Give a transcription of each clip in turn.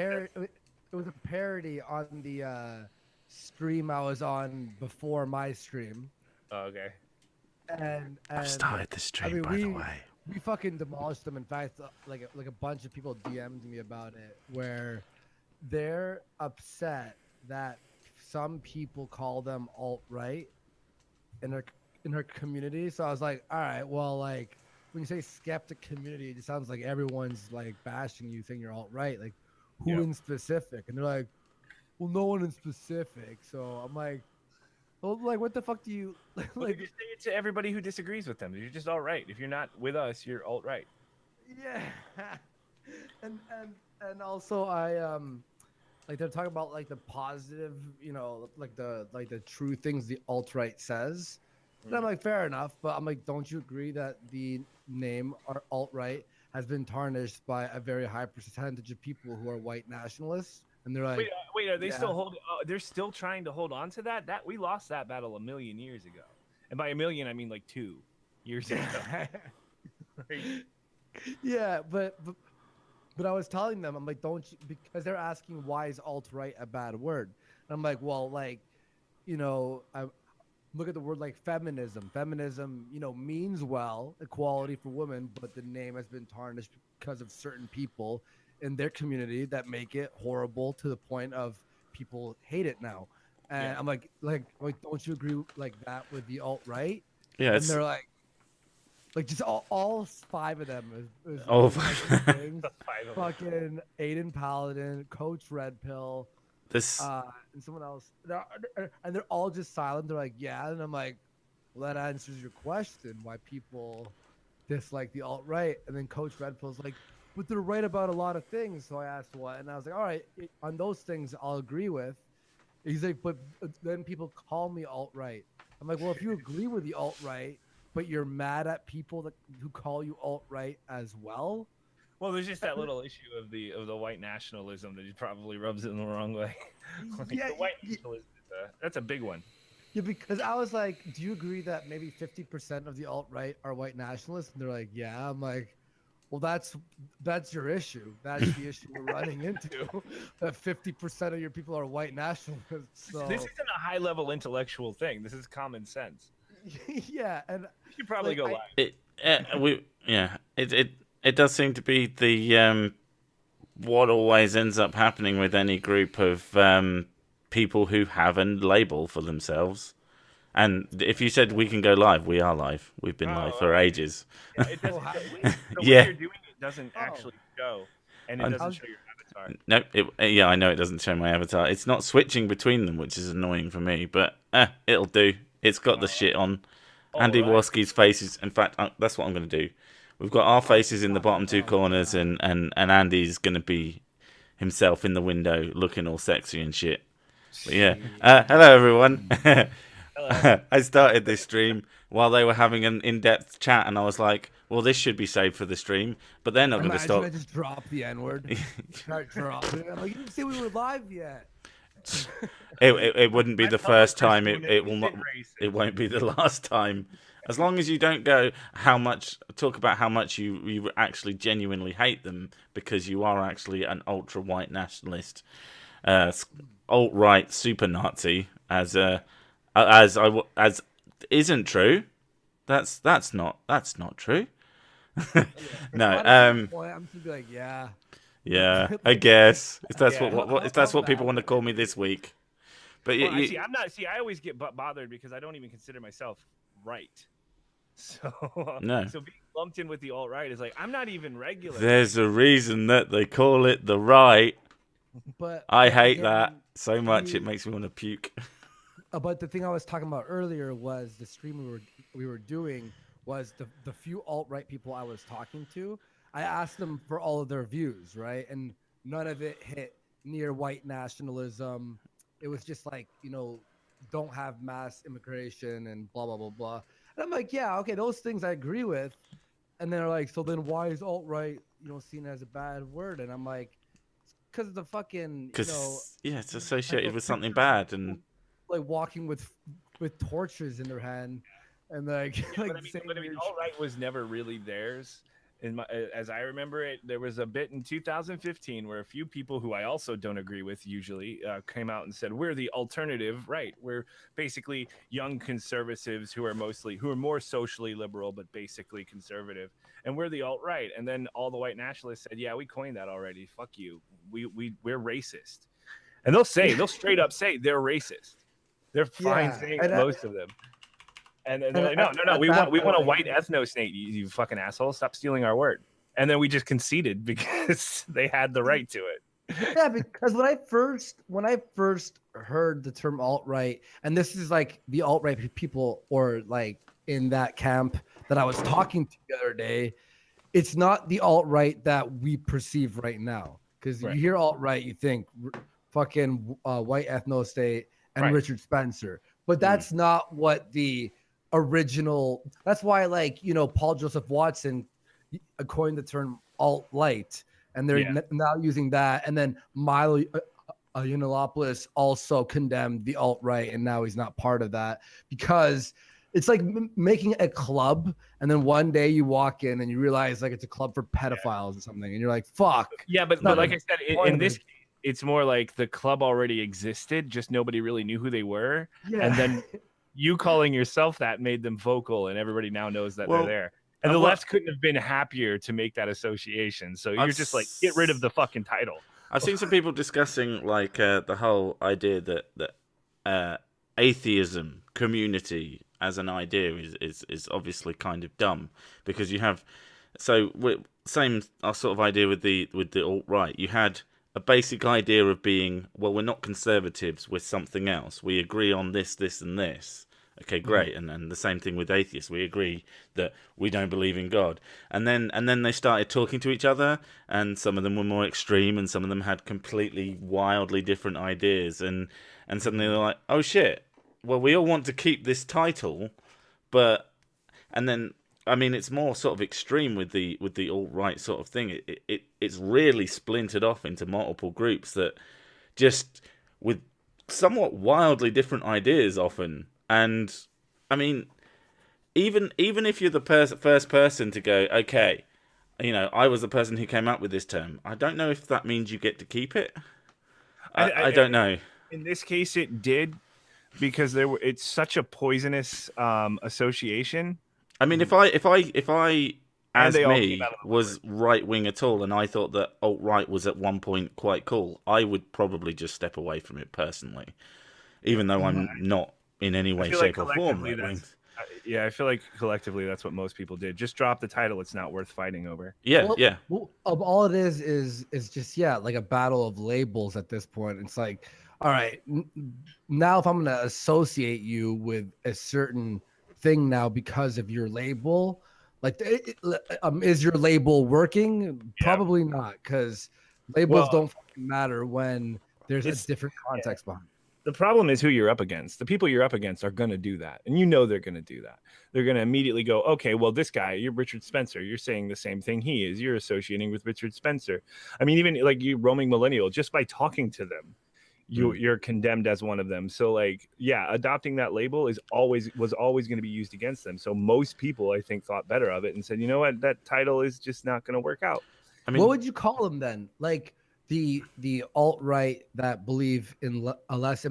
it was a parody on the stream I was on before my stream, Oh, okay. I've and started the I stream, mean by the way. we fucking demolished them. In fact, like a bunch of people DM'd me about it, where they're upset that some people call them alt right in her community. So I was like, all right, well, like when you say skeptic community, it just sounds like everyone's like bashing you, saying you're alt right. Like who Yeah. in specific? And they're like, well, no one in specific. So I'm like, well, like what the fuck do you Well, they like? just say it to everybody who disagrees with them. You're just all right. If you're not with us, you're alt right. Yeah, and also I like they're talking about like the positive, like the true things the alt right says. And I'm like, fair enough, but I'm like, don't you agree that the name alt right has been tarnished by a very high percentage of people who are white nationalists? And they're like, Wait, are they yeah. still holding? They're still trying to hold on to that. That we lost that battle a million years ago, and by a million I mean like 2 years ago. Right? Yeah, but I was telling them, I'm like, don't you, because they're asking why is alt right a bad word? And I'm like, well, like, I look at the word like feminism. Feminism, means well equality for women, but the name has been tarnished because of certain people in their community that make it horrible to the point of people hate it now. And Yeah. I'm like, don't you agree like that with the alt right? Yeah, And it's they're like just all five of them is all things. Five of them. Fucking Aiden Paladin, Coach Red Pill, this. and someone else. They're all just silent. They're like, yeah, and I'm like, well, that answers your question why people dislike the alt right. And then Coach Red Pill's like, but they're right about a lot of things. So I asked what, and I was like, all right, on those things I'll agree with. He's like, but then people call me alt right. I'm like, well, if you agree with the alt right, but you're mad at people who call you alt right as well. Well, there's just that little issue of the white nationalism that he probably rubs it in the wrong way. Like Yeah, the white nationalism that's a big one. yeah, because I was like, do you agree that maybe 50% of the alt right are white nationalists? And they're like, yeah. I'm like, well, that's your issue. That's the issue we're running into. That 50% of your people are white nationalists. So This isn't a high level intellectual thing. This is common sense. yeah, and You should probably go live. It does seem to be the what always ends up happening with any group of people who have a label for themselves. And if you said we can go live, we are live. We've been live for ages. Yeah, it doesn't, the Yeah. way you're doing it doesn't actually show, and it doesn't show your avatar. No, I know it doesn't show my avatar. It's not switching between them, which is annoying for me. But it'll do. It's got the shit on. Andy Warski's faces. In fact, that's what I'm going to do. We've got our faces in the bottom two corners, and Andy's going to be himself in the window, looking all sexy and shit. But yeah, hello everyone. I started this stream while they were having an in-depth chat, and I was like, "Well, this should be saved for the stream." But they're not going to stop. I just drop the N-word. Start dropping. I'm like, you didn't say we were live yet. It wouldn't be the first time. It will not. It won't be the last time. As long as you don't talk about how much you actually genuinely hate them, because you are actually an ultra white nationalist, alt right super Nazi, as isn't true. That's not true. No. I'm just be like, yeah. Yeah, I guess if that's what people want to call me this week. But Well, I'm not. See, I always get bothered because I don't even consider myself right. So No. So being lumped in with the alt right is like I'm not even regular. There's a reason that they call it the right. But I hate that so much it makes me want to puke. But the thing I was talking about earlier was the stream we were doing was the few alt right people I was talking to. I asked them for all of their views, right? And none of it hit near white nationalism. It was just like, don't have mass immigration and blah, blah, blah, blah. And I'm like, yeah, okay, those things I agree with. And they're like, so then why is alt-right, seen as a bad word? And I'm like, because of the fucking, it's associated with something bad. And like walking with torches in their hand. And like, But I mean, alt-right was never really theirs. As I remember it, there was a bit in 2015 where a few people who I also don't agree with usually came out and said we're the alternative right. We're basically young conservatives who are more socially liberal but basically conservative, and we're the alt right. And then all the white nationalists said, yeah, we coined that already. Fuck you. We're racist, and they'll straight up say they're racist. They're fine saying it, most of them. And they're like, no, we want a white ethno state, you fucking asshole. Stop stealing our word. And then we just conceded because they had the right to it. Yeah, because when I first heard the term alt-right, and this is like the alt-right people or like in that camp that I was talking to the other day, it's not the alt-right that we perceive right now. Because you hear alt-right, you think fucking white ethno state and Richard Spencer. But that's not what the original, that's why Paul Joseph Watson coined the term alt-light, and they're now using that, and then Milo Yiannopoulos also condemned the alt-right, and now he's not part of that because it's like making a club, and then one day you walk in and you realize like it's a club for pedophiles or something, and you're like, fuck. Yeah, but like I said, in this case, it's more like the club already existed, just nobody really knew who they were, and then you calling yourself that made them vocal, and everybody now knows that they're there. And the left couldn't have been happier to make that association. So you're just like, get rid of the fucking title. I've seen some people discussing like the whole idea that atheism community as an idea is obviously kind of dumb, because you have same sort of idea with the alt-right. You had a basic idea of being, well, we're not conservatives, we're something else. We agree on this, and this. Okay, great. And the same thing with atheists. We agree that we don't believe in God. And then they started talking to each other, and some of them were more extreme, and some of them had completely wildly different ideas. And suddenly they're like, oh shit, well, we all want to keep this title, but... And then, I mean, it's more sort of extreme with the alt-right sort of thing. It's really splintered off into multiple groups that just with somewhat wildly different ideas often. And I mean, even if you're the first person to go, okay, I was the person who came up with this term, I don't know if that means you get to keep it. I don't know. In this case, it did, because it's such a poisonous association. I mean, if I as me was right wing at all, and I thought that alt right was at one point quite cool, I would probably just step away from it personally, even though I'm not in any way, shape, or form. Yeah, I feel like collectively that's what most people did. Just drop the title; it's not worth fighting over. Yeah, Well, all it is just like a battle of labels at this point. It's like, all right, now if I'm gonna associate you with a certain thing now because of your label, like, is your label working? Probably not, because labels don't fucking matter when there's a different context behind it. The problem is who you're up against. The people you're up against are going to do that. And they're going to do that. They're going to immediately go, okay, well, this guy, you're Richard Spencer. You're saying the same thing he is. You're associating with Richard Spencer. I mean, even like you roaming millennial, just by talking to them, you're condemned as one of them. So like, adopting that label was always going to be used against them. So most people, I think, thought better of it and said, you know what, that title is just not going to work out. I mean, what would you call them then? Like, the alt-right that believe in less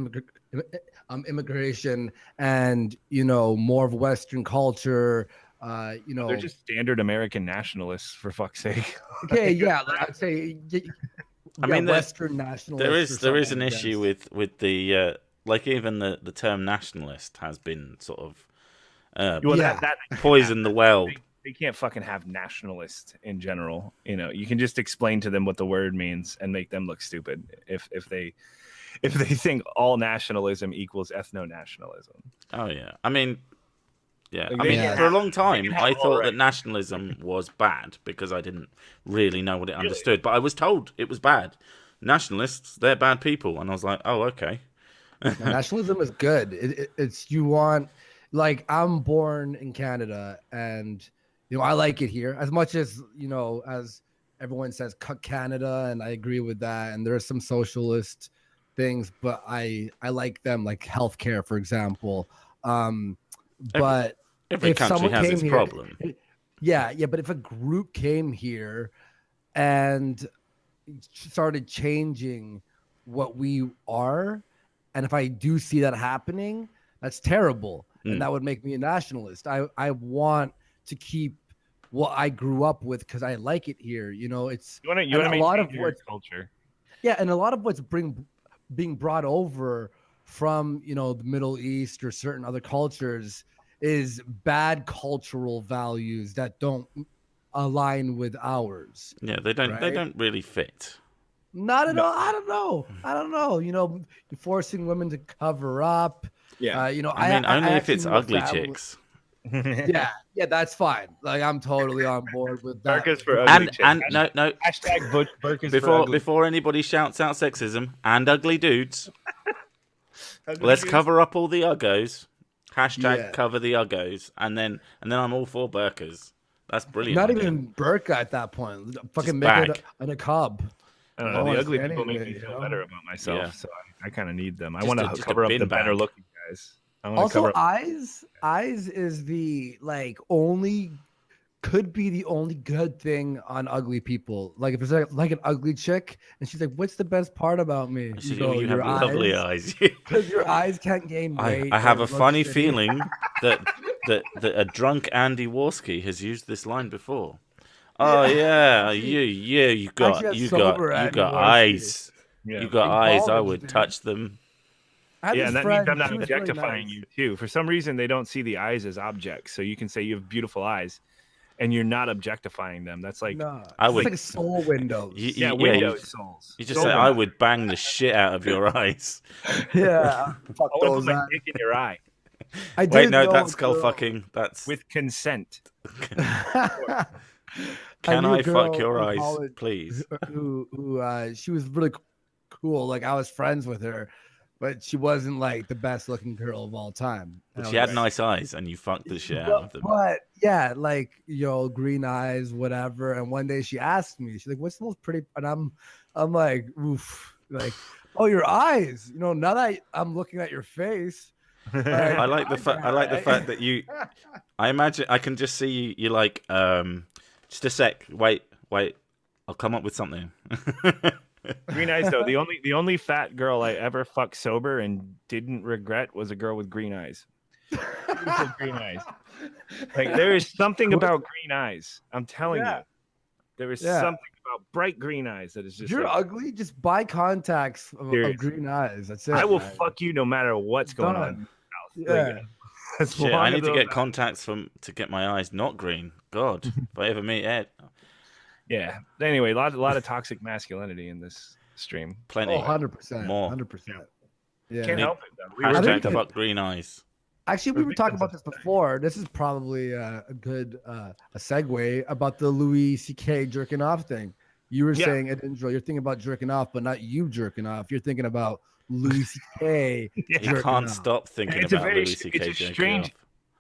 immigration and more of Western culture, they're just standard American nationalists, for fuck's sake. Okay, I'd say I mean, Western nationalists. There is an issue with the like, even the term nationalist has been sort of poisoned the well. They can't fucking have nationalist in general. You can just explain to them what the word means and make them look stupid if they think all nationalism equals ethno-nationalism. Oh yeah, I mean, for a long time I thought that nationalism was bad because I didn't really know what it understood, but I was told it was bad. Nationalists, they're bad people, and I was like, oh, okay. Nationalism is good. It's you want, like, I'm born in Canada, and I like it here as much as, as everyone says, cut Canada, and I agree with that. And there are some socialist things, but I like them, like healthcare, for example. But every country has its problem. Yeah, but if a group came here and started changing what we are, and if I do see that happening, that's terrible, and that would make me a nationalist. I want to keep what I grew up with because I like it here. You know, it's You want to a lot of maintain your what's culture. and a lot of what's being brought over from the Middle East or certain other cultures is bad cultural values that don't align with ours. Yeah, they don't. They Right? don't really fit. Not at No. all. I don't know. You're forcing women to cover up. Yeah. I mean, only if actually it's knew a ugly family- chicks. Yeah, that's fine. Like I'm totally on board with that. Burkas for ugly chicks. And no. Hashtag Burkas for ugly. Before anybody shouts out sexism and ugly dudes, Ugly let's dudes. cover up all the uggos. Hashtag Yeah. cover the uggos, and then I'm all for burkas. That's brilliant. Not idea. even burqa at that point. Fucking make bag. it a niqab. I don't know. Oh, The it's ugly people make anyway, me feel better about myself, Yeah. so I kind of need them. I Just want a to cover up bin the better bag. looking guys. I want to Also, cover up. eyes is the could be the only good thing on ugly people. Like if it's like an ugly chick and she's like, "What's the best part about me?" So go, you "Your have lovely eyes. because your eyes can't gain weight. I have or a look funny shitty." feeling that a drunk Andy Warski has used this line before. Oh yeah, you got Actually, you that's sober got you Andy got Warski. eyes. Yeah. You got In eyes. I college, would dude. touch them. I had Yeah, this and that friend, means I'm not she was really objectifying nice. you too. For some reason, they don't see the eyes as objects. So you can say you have beautiful eyes, and you're not objectifying them. That's like, No, I it's would- like soul windows. yeah, you- windows, souls. You just Soul say I windows. would bang the shit out of your eyes. Yeah, fuck I want to those put my eyes. dick in your eye I Wait, did no, know that's a skull girl- fucking. That's. with consent. Can knew a I fuck girl your in eyes, college please? who she was really cool. Like I was friends with her, but she wasn't like the best looking girl of all time. But And she I had was- nice eyes, and you fucked the shit out of them. But yeah, like green eyes, whatever. And one day she asked me, she's like, "What's the most pretty?" And I'm like, "Oof!" Like, "Oh, your eyes." Now that I'm looking at your face, I like the fact. I like the fact that you. I imagine I can just see you. You like. Just a sec. Wait. I'll come up with something. Green eyes, though. The only fat girl I ever fucked sober and didn't regret was a girl with green eyes. Beautiful green eyes. Like there is something about green eyes. I'm telling Yeah. you, there is Yeah. something about bright green eyes that is if just. you're like, ugly, just buy contacts of Seriously. green eyes. That's it. I will man. fuck you no matter what's going on. Done. in your house. Yeah. As Shit, long I as need to those get eyes- contacts to get my eyes not green. God, if I ever meet Ed, Yeah. Anyway, a lot of toxic masculinity in this stream. plenty. Oh, 100%. More. 100%. Yeah. Can't help it though. We were I Hashtag think victims. fuck green eyes. Actually, we We're were talking victims about of this before. This is probably a good a segue about the Louis C.K. jerking off thing. You were Yeah. saying, Edindro, you're thinking about jerking off, but not you jerking off. You're thinking about Louis C.K. Yeah. You jerking can't off. stop thinking It's a about very- Louis C.K. it's a jerking strange- off.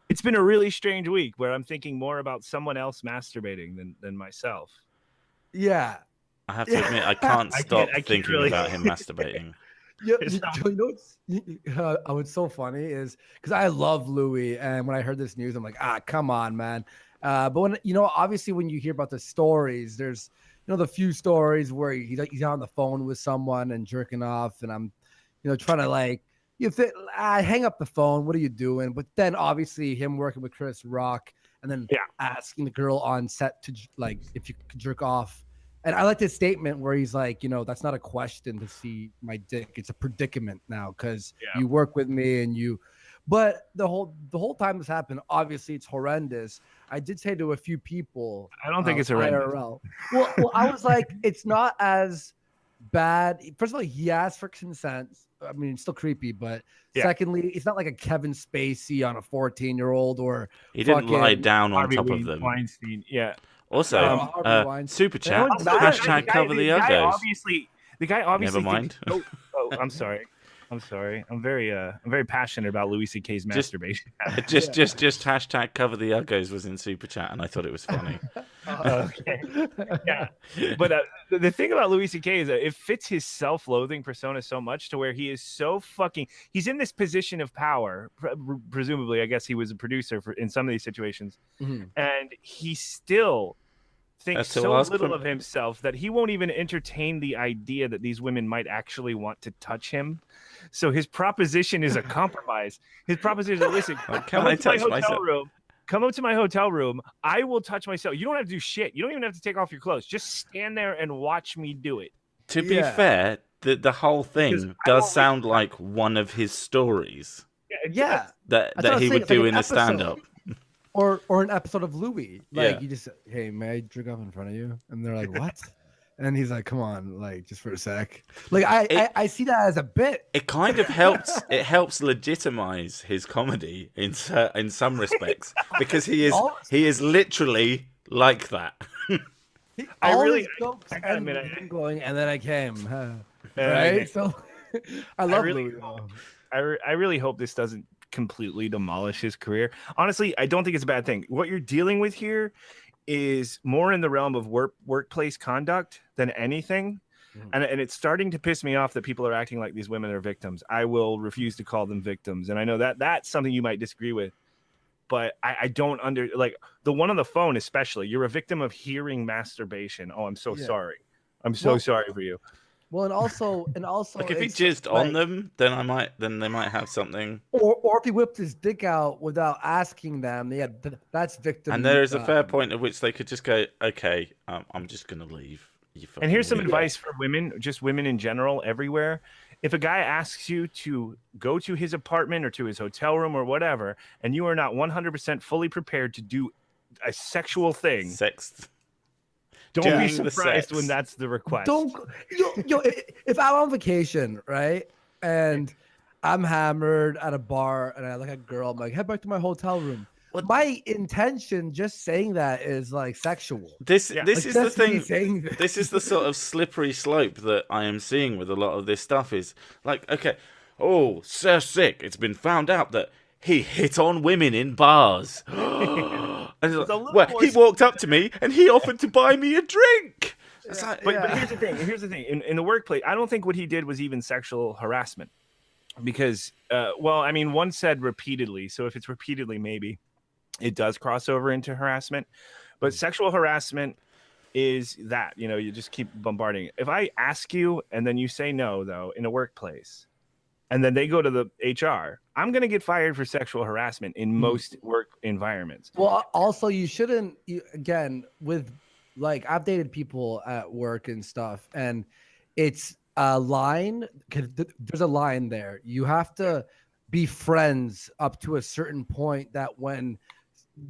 It's been a really strange week where I'm thinking more about someone else masturbating than myself. Yeah. I have to admit, I can't I stop can't thinking really- about him masturbating. Yeah, It's you not- know what's so funny is because I love Louis, and when I heard this news, I'm like, come on, man. But when obviously when you hear about the stories, there's the few stories where he's on the phone with someone and jerking off, and I'm trying to like hang up the phone. What are you doing? But then obviously him working with Chris Rock, and then Yeah. asking the girl on set to like if you could jerk off. And I like this statement where he's like, that's not a question to see my dick. It's a predicament now because Yeah. you work with me and you. But the whole time this happened, obviously it's horrendous. I did say to a few people, I don't think it's horrendous. IRL. Well, I was like, it's not as bad. First of all, he asked for consent. I mean, it's still creepy, but Yeah. secondly, it's not like a Kevin Spacey on a 14-year-old or He didn't lie fucking down on Harvey top of them. Weinstein. Yeah. Also, Harvey Weinstein. super chat. one's mad. Hashtag cover the guy uggos. The guy obviously. Never mind. Oh, I'm sorry. I'm sorry. I'm very passionate about Louis C.K.'s masturbation. Just hashtag cover the uggos was in super chat, and I thought it was funny. Okay. Yeah. But the thing about Louis C.K. is that it fits his self-loathing persona so much to where he is so fucking. He's in this position of power. Presumably, I guess he was a producer in some of these situations, and he still thinks so little of himself that he won't even entertain the idea that these women might actually want to touch him. So his proposition is a compromise. His proposition is, listen, come up to my hotel room. I will touch myself. You don't have to do shit. You don't even have to take off your clothes. Just stand there and watch me do it. To be fair, the whole thing does sound like one of his stories. Yeah. That he would do in a stand-up. Or an episode of Louis. Like, you just, hey, may I drink off in front of you? And they're like, what? And he's like, come on, like, just for a sec. Like, I see that as a bit. It kind of helps. It helps legitimize his comedy in some respects, because he is literally like that. Jokes going, and then I came. Right? So I love Louis. I really hope this doesn't completely demolish his career. Honestly, I don't think it's a bad thing. What you're dealing with here is more in the realm of workplace conduct than anything. And it's starting to piss me off that people are acting like these women are victims. I will refuse to call them victims. And I know that that's something you might disagree with, but I don't like the one on the phone, especially. You're a victim of hearing masturbation. Oh, I'm so sorry. I'm so sorry for you. Well, and also, like if he jizzed on them, then they might have something. Or if he whipped his dick out without asking them, that's victim. And there is a fair point at which they could just go, okay, I'm just gonna leave. And here's some advice for women, just women in general, everywhere. If a guy asks you to go to his apartment or to his hotel room or whatever, and you are not 100% fully prepared to do a sexual thing, don't be surprised when that's the request. If I'm on vacation, right, and I'm hammered at a bar and I look at a girl, I'm like, head back to my hotel room. My intention just saying that is like sexual. This is the thing. This is the sort of slippery slope that I am seeing with a lot of this stuff. Is like, okay, Sir Sics, it's been found out that he hit on women in bars. He walked up to me and he offered to buy me a drink. But here's the thing. In the workplace, I don't think what he did was even sexual harassment, because, one said repeatedly. So if it's repeatedly, maybe it does cross over into harassment. But sexual harassment is that, you just keep bombarding. If I ask you and then you say no, though, in a workplace, and then they go to the HR, I'm going to get fired for sexual harassment in most work environments. Well, also, you shouldn't, with, like, I've dated people at work and stuff, and it's a line, because there's a line there. You have to be friends up to a certain point that when,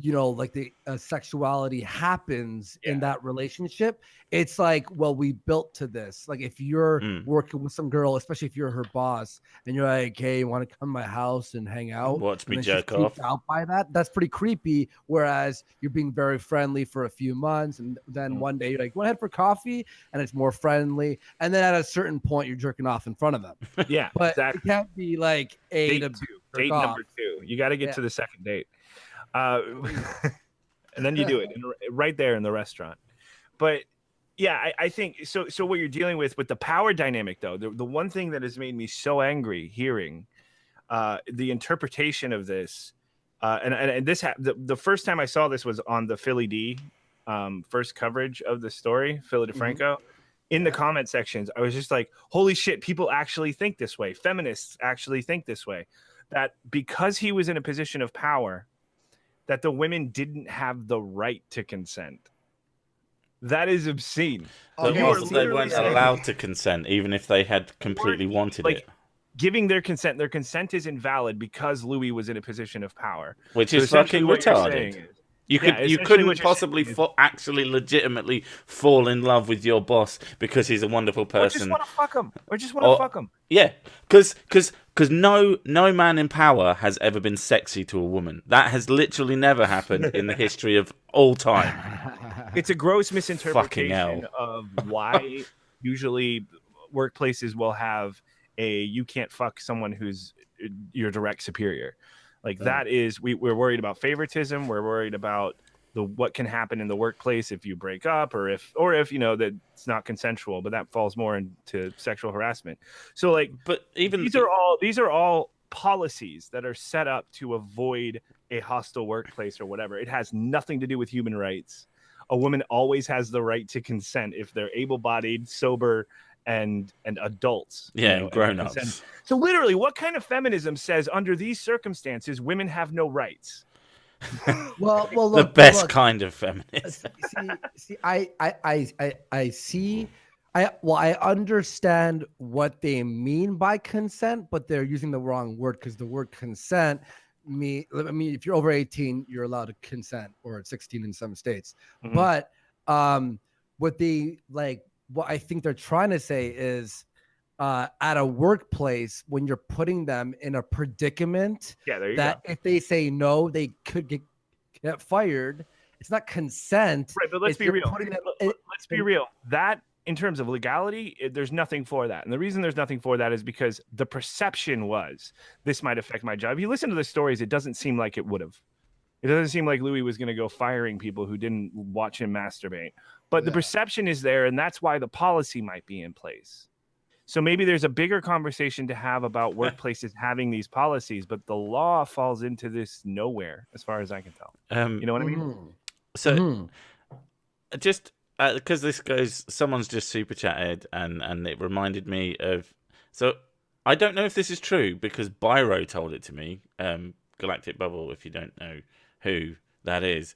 like the sexuality happens in that relationship, it's like, well, we built to this. Like if you're working with some girl, especially if you're her boss, and you're like, hey, you want to come to my house and hang out? Watch me jerk off. Out by that's pretty creepy. Whereas you're being very friendly for a few months, and then one day you're like, want to head for coffee? And it's more friendly. And then at a certain point, you're jerking off in front of them. Yeah, but exactly. It can't be like date number 2. You got to get to the second date. And then you do it right there in the restaurant. But yeah, I think so. So what you're dealing with the power dynamic, though, the one thing that has made me so angry hearing the interpretation of this, and this the first time I saw this was on the Philly D first coverage of the story, Philly DeFranco. In the comment sections, I was just like, holy shit, people actually think this way. Feminists actually think this way. That because he was in a position of power, that the women didn't have the right to consent. That is obscene. They weren't allowed to consent, even if they had completely wanted it. Giving their consent is invalid because Louis was in a position of power. Which is fucking retarded. You couldn't possibly actually legitimately fall in love with your boss because he's a wonderful person. Or just want to fuck him. Yeah, because no man in power has ever been sexy to a woman. That has literally never happened in the history of all time. It's a gross misinterpretation of why usually workplaces will have you can't fuck someone who's your direct superior. Like that is we're worried about favoritism. We're worried about what can happen in the workplace if you break up or if that it's not consensual, but that falls more into sexual harassment. So like, but even these are all policies that are set up to avoid a hostile workplace or whatever. It has nothing to do with human rights. A woman always has the right to consent if they're able-bodied, sober, and adults. and grown-ups. So literally, what kind of feminism says under these circumstances women have no rights? Well, the best kind of feminism. I understand what they mean by consent, but they're using the wrong word, because the word consent if you're over 18, you're allowed to consent, or 16 in some states. Mm-hmm. But what I think they're trying to say is at a workplace, when you're putting them in a predicament if they say no, they could get fired. It's not consent. Right, but let's be real. Let's be real. That, in terms of legality, there's nothing for that. And the reason there's nothing for that is because the perception was this might affect my job. If you listen to the stories, it doesn't seem like it would have. It doesn't seem like Louis was going to go firing people who didn't watch him masturbate. But the perception is there, and that's why the policy might be in place. So maybe there's a bigger conversation to have about workplaces having these policies, but the law falls into this nowhere, as far as I can tell. You know what I mean? So just because this goes, someone's just super chatted, and it reminded me of. So I don't know if this is true, because Byro told it to me. Galactic Bubble, if you don't know who that is,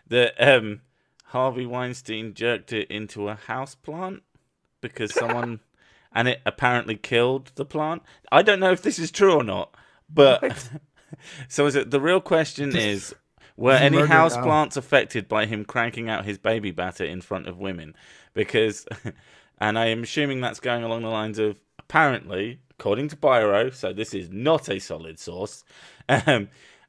that Harvey Weinstein jerked it into a house plant because someone, and it apparently killed the plant. I don't know if this is true or not, but so is it? The real question is, were any houseplants affected by him cranking out his baby batter in front of women? Because, and I am assuming that's going along the lines of, apparently, according to Byro, so this is not a solid source,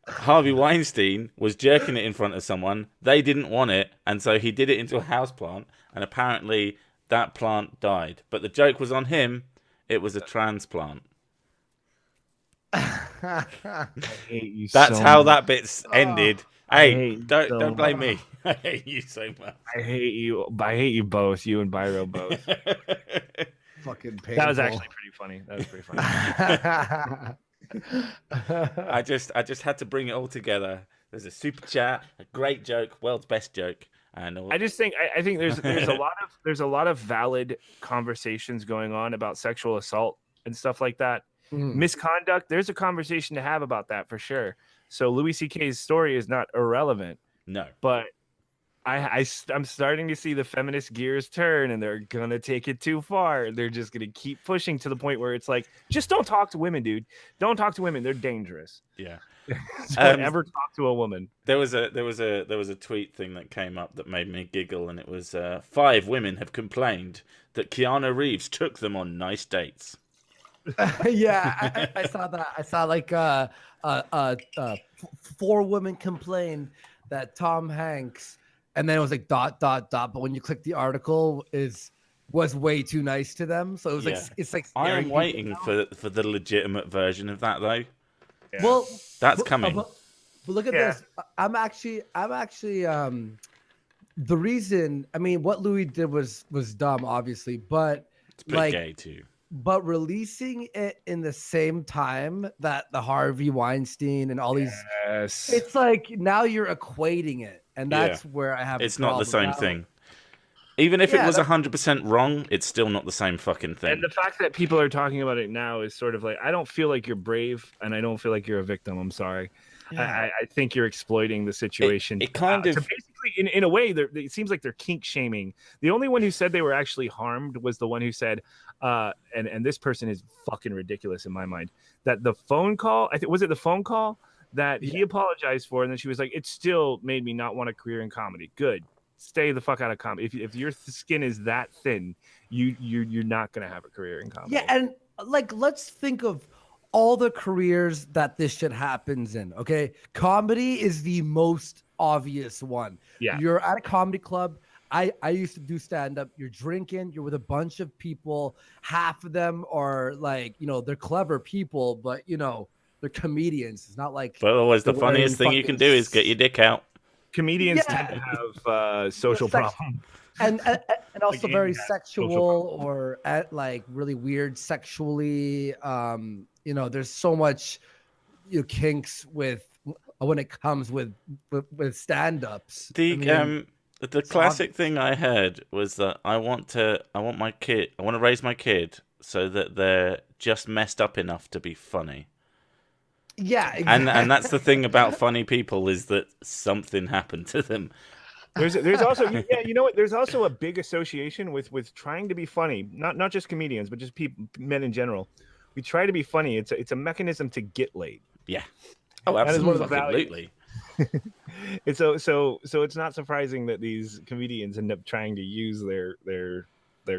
Harvey Weinstein was jerking it in front of someone. They didn't want it, and so he did it into a houseplant, and apparently that plant died. But the joke was on him. It was a transplant. I hate you. That's so how much. that bit's ended. Hey, don't blame me. I hate you so much. I hate you. I hate you both. You and Byro both. Fucking painful. That was actually pretty funny. That was pretty funny. I just had to bring it all together. There's a super chat, a great joke, world's best joke, and I think there's a lot of valid conversations going on about sexual assault and stuff like that. Misconduct. There's a conversation to have about that for sure. So Louis C.K.'s story is not irrelevant. No, but I'm starting to see the feminist gears turn, and they're gonna take it too far. They're just gonna keep pushing to the point where it's like, just don't talk to women, dude. Don't talk to women. They're dangerous. Yeah. Don't ever talk to a woman. There was a tweet thing that came up that made me giggle, and it was 5 women have complained that Keanu Reeves took them on nice dates. Yeah, I saw that. I saw like 4 women complained that Tom Hanks. And then it was like ... But when you click the article, was way too nice to them. So it was like it's like. I am waiting for the legitimate version of that though. Yeah. Well, that's coming. But look at this. I'm actually. The reason, I mean, what Louis did was dumb, obviously, but it's pretty gay too. But releasing it in the same time that the Harvey Weinstein and all these, it's like now you're equating it. And that's where I have. It's not the same thing. Even if it was 100% wrong, it's still not the same fucking thing. And the fact that people are talking about it now is sort of like, I don't feel like you're brave, and I don't feel like you're a victim. I'm sorry. Yeah. I think you're exploiting the situation. It kind of basically, in a way, it seems like they're kink shaming. The only one who said they were actually harmed was the one who said, and this person is fucking ridiculous in my mind, that the phone call. Was it the phone call? That he apologized for, and then she was like, it still made me not want a career in comedy. Good. Stay the fuck out of comedy. If your skin is that thin, you're not going to have a career in comedy. Yeah, and like, let's think of all the careers that this shit happens in, okay? Comedy is the most obvious one. Yeah. You're at a comedy club. I used to do stand up. You're drinking, you're with a bunch of people. Half of them are like, they're clever people, but they're comedians. It's not like But always the they're wearing funniest thing you can fucking do is get your dick out. Comedians Yeah. tend to have social problems. And also Like, very Andy has sexual or at like really weird sexually. There's so much kinks with when it comes with stand-ups. The classic thing I heard was that I want to raise my kid so that they're just messed up enough to be funny. Yeah, exactly. And that's the thing about funny people is that something happened to them. There's also you know what? There's also a big association with trying to be funny. Not just comedians, but just men in general. We try to be funny. It's a mechanism to get laid. Yeah. Oh, That is one of absolutely. the values. It's so it's not surprising that these comedians end up trying to use their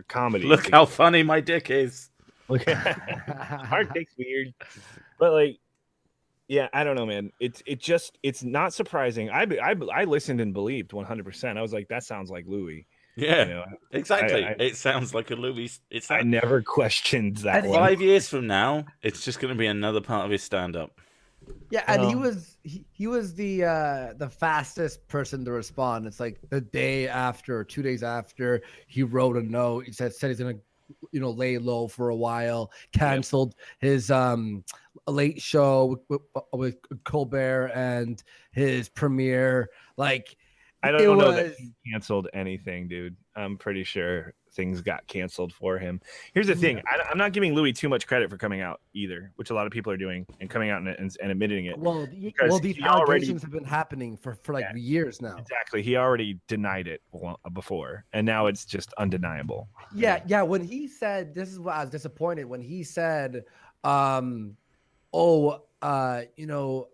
comedy. Look how funny my dick is. Look, our dick's weird, but like, yeah, I don't know, man. It's not surprising. I listened and believed 100%. I was like, that sounds like Louis. Yeah, exactly. It sounds like a Louis. I never questioned that. 5 years from now, it's just going to be another part of his stand-up. Yeah, and he was the fastest person to respond. It's like the day after, or 2 days after, he wrote a note. He said he's gonna, lay low for a while. Canceled his late show with Colbert and his premiere. Like, I don't know that he canceled anything, dude. I'm pretty sure things got canceled for him. Here's the thing. I'm not giving Louis too much credit for coming out either, which a lot of people are doing and coming out and admitting it. Well, these allegations have been happening for like years now. Exactly. He already denied it before, and now it's just undeniable. Yeah. When he said, this is what I was disappointed when he said,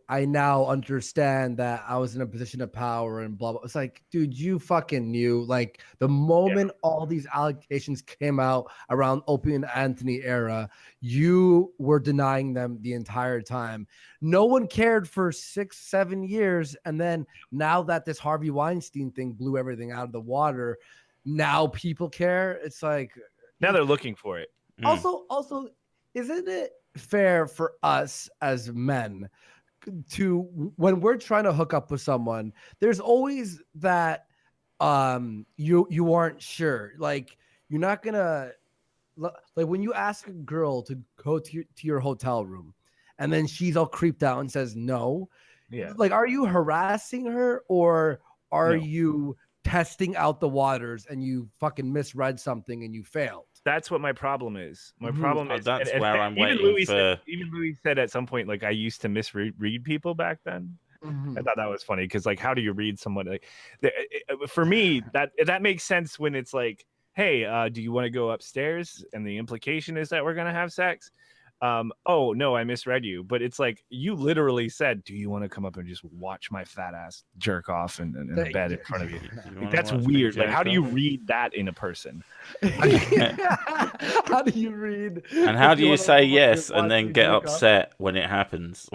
I now understand that I was in a position of power and blah, blah. It's like, dude, you fucking knew. Like, the moment all these allegations came out around Opie and Anthony era, you were denying them the entire time. No one cared for 6-7 years. And then now that this Harvey Weinstein thing blew everything out of the water, now people care. It's like, now they're looking for it. Also, isn't it fair for us as men to, when we're trying to hook up with someone, there's always that you aren't sure, like, you're not gonna, like, when you ask a girl to go to your hotel room and then she's all creeped out and says no, like, are you harassing her, or are you testing out the waters and you fucking misread something and you failed? That's what my problem is. My problem is that's where I'm waiting for. Even Louis said at some point, like, I used to misread people back then. I thought that was funny because, like, how do you read someone? Like, for me, that makes sense when it's like, hey, do you want to go upstairs? And the implication is that we're gonna have sex. Oh no, I misread you. But it's like, you literally said, do you want to come up and just watch my fat ass jerk off in the bed in front of you? Like, that's weird. Like, how do you read that in a person? How do you read? And how do you say yes and then get upset when it happens?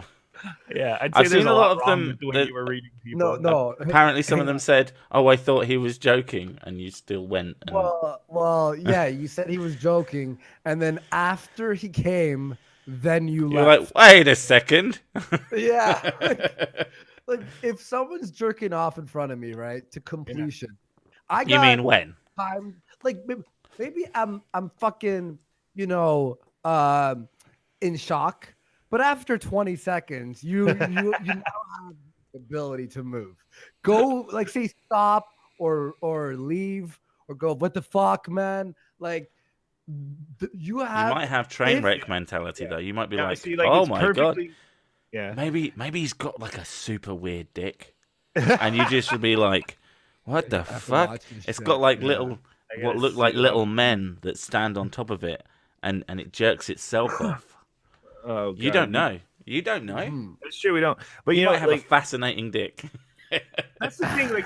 Yeah, I've seen a lot of them. The way you were reading people. No. Apparently, some of them said, "Oh, I thought he was joking," and you still went. And... Well, yeah, you said he was joking, and then after he came, then you're like, "Wait a second." Yeah, like if someone's jerking off in front of me, right, to completion, I got you mean when? Time, like, maybe I'm fucking, in shock. But after 20 seconds, you now have the ability to move. Go, like, say stop or leave or go, what the fuck, man? Like, you might have train wreck mentality, though. You might be like, see, oh my God. Yeah. Maybe he's got like a super weird dick. And you just would be like, what the fuck? It's got like what look like little men that stand on top of it and it jerks itself off. Oh, God. You don't know. That's true. We don't. But you know, might have a fascinating dick. That's the thing. Like,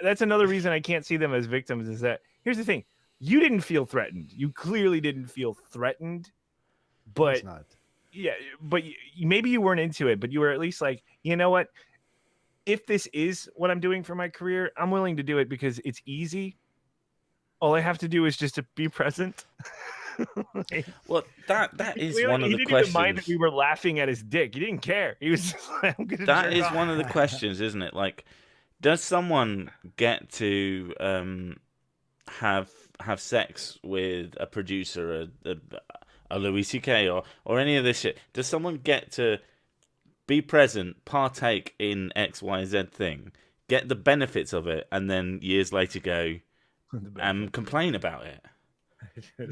that's another reason I can't see them as victims. Is that, here's the thing: you didn't feel threatened. You clearly didn't feel threatened. But but maybe you weren't into it. But you were at least like, you know what? If this is what I'm doing for my career, I'm willing to do it because it's easy All I have to do is just to be present. Well, that is Clearly, one of he the didn't even mind that questions. we were laughing at his dick. He didn't care. He was just like, I'm gonna That jerk is off. one of the questions, isn't it? Like, does someone get to have sex with a producer, a Louis C.K. or any of this shit? Does someone get to be present, partake in X, Y, Z thing, get the benefits of it, and then years later go and complain about it?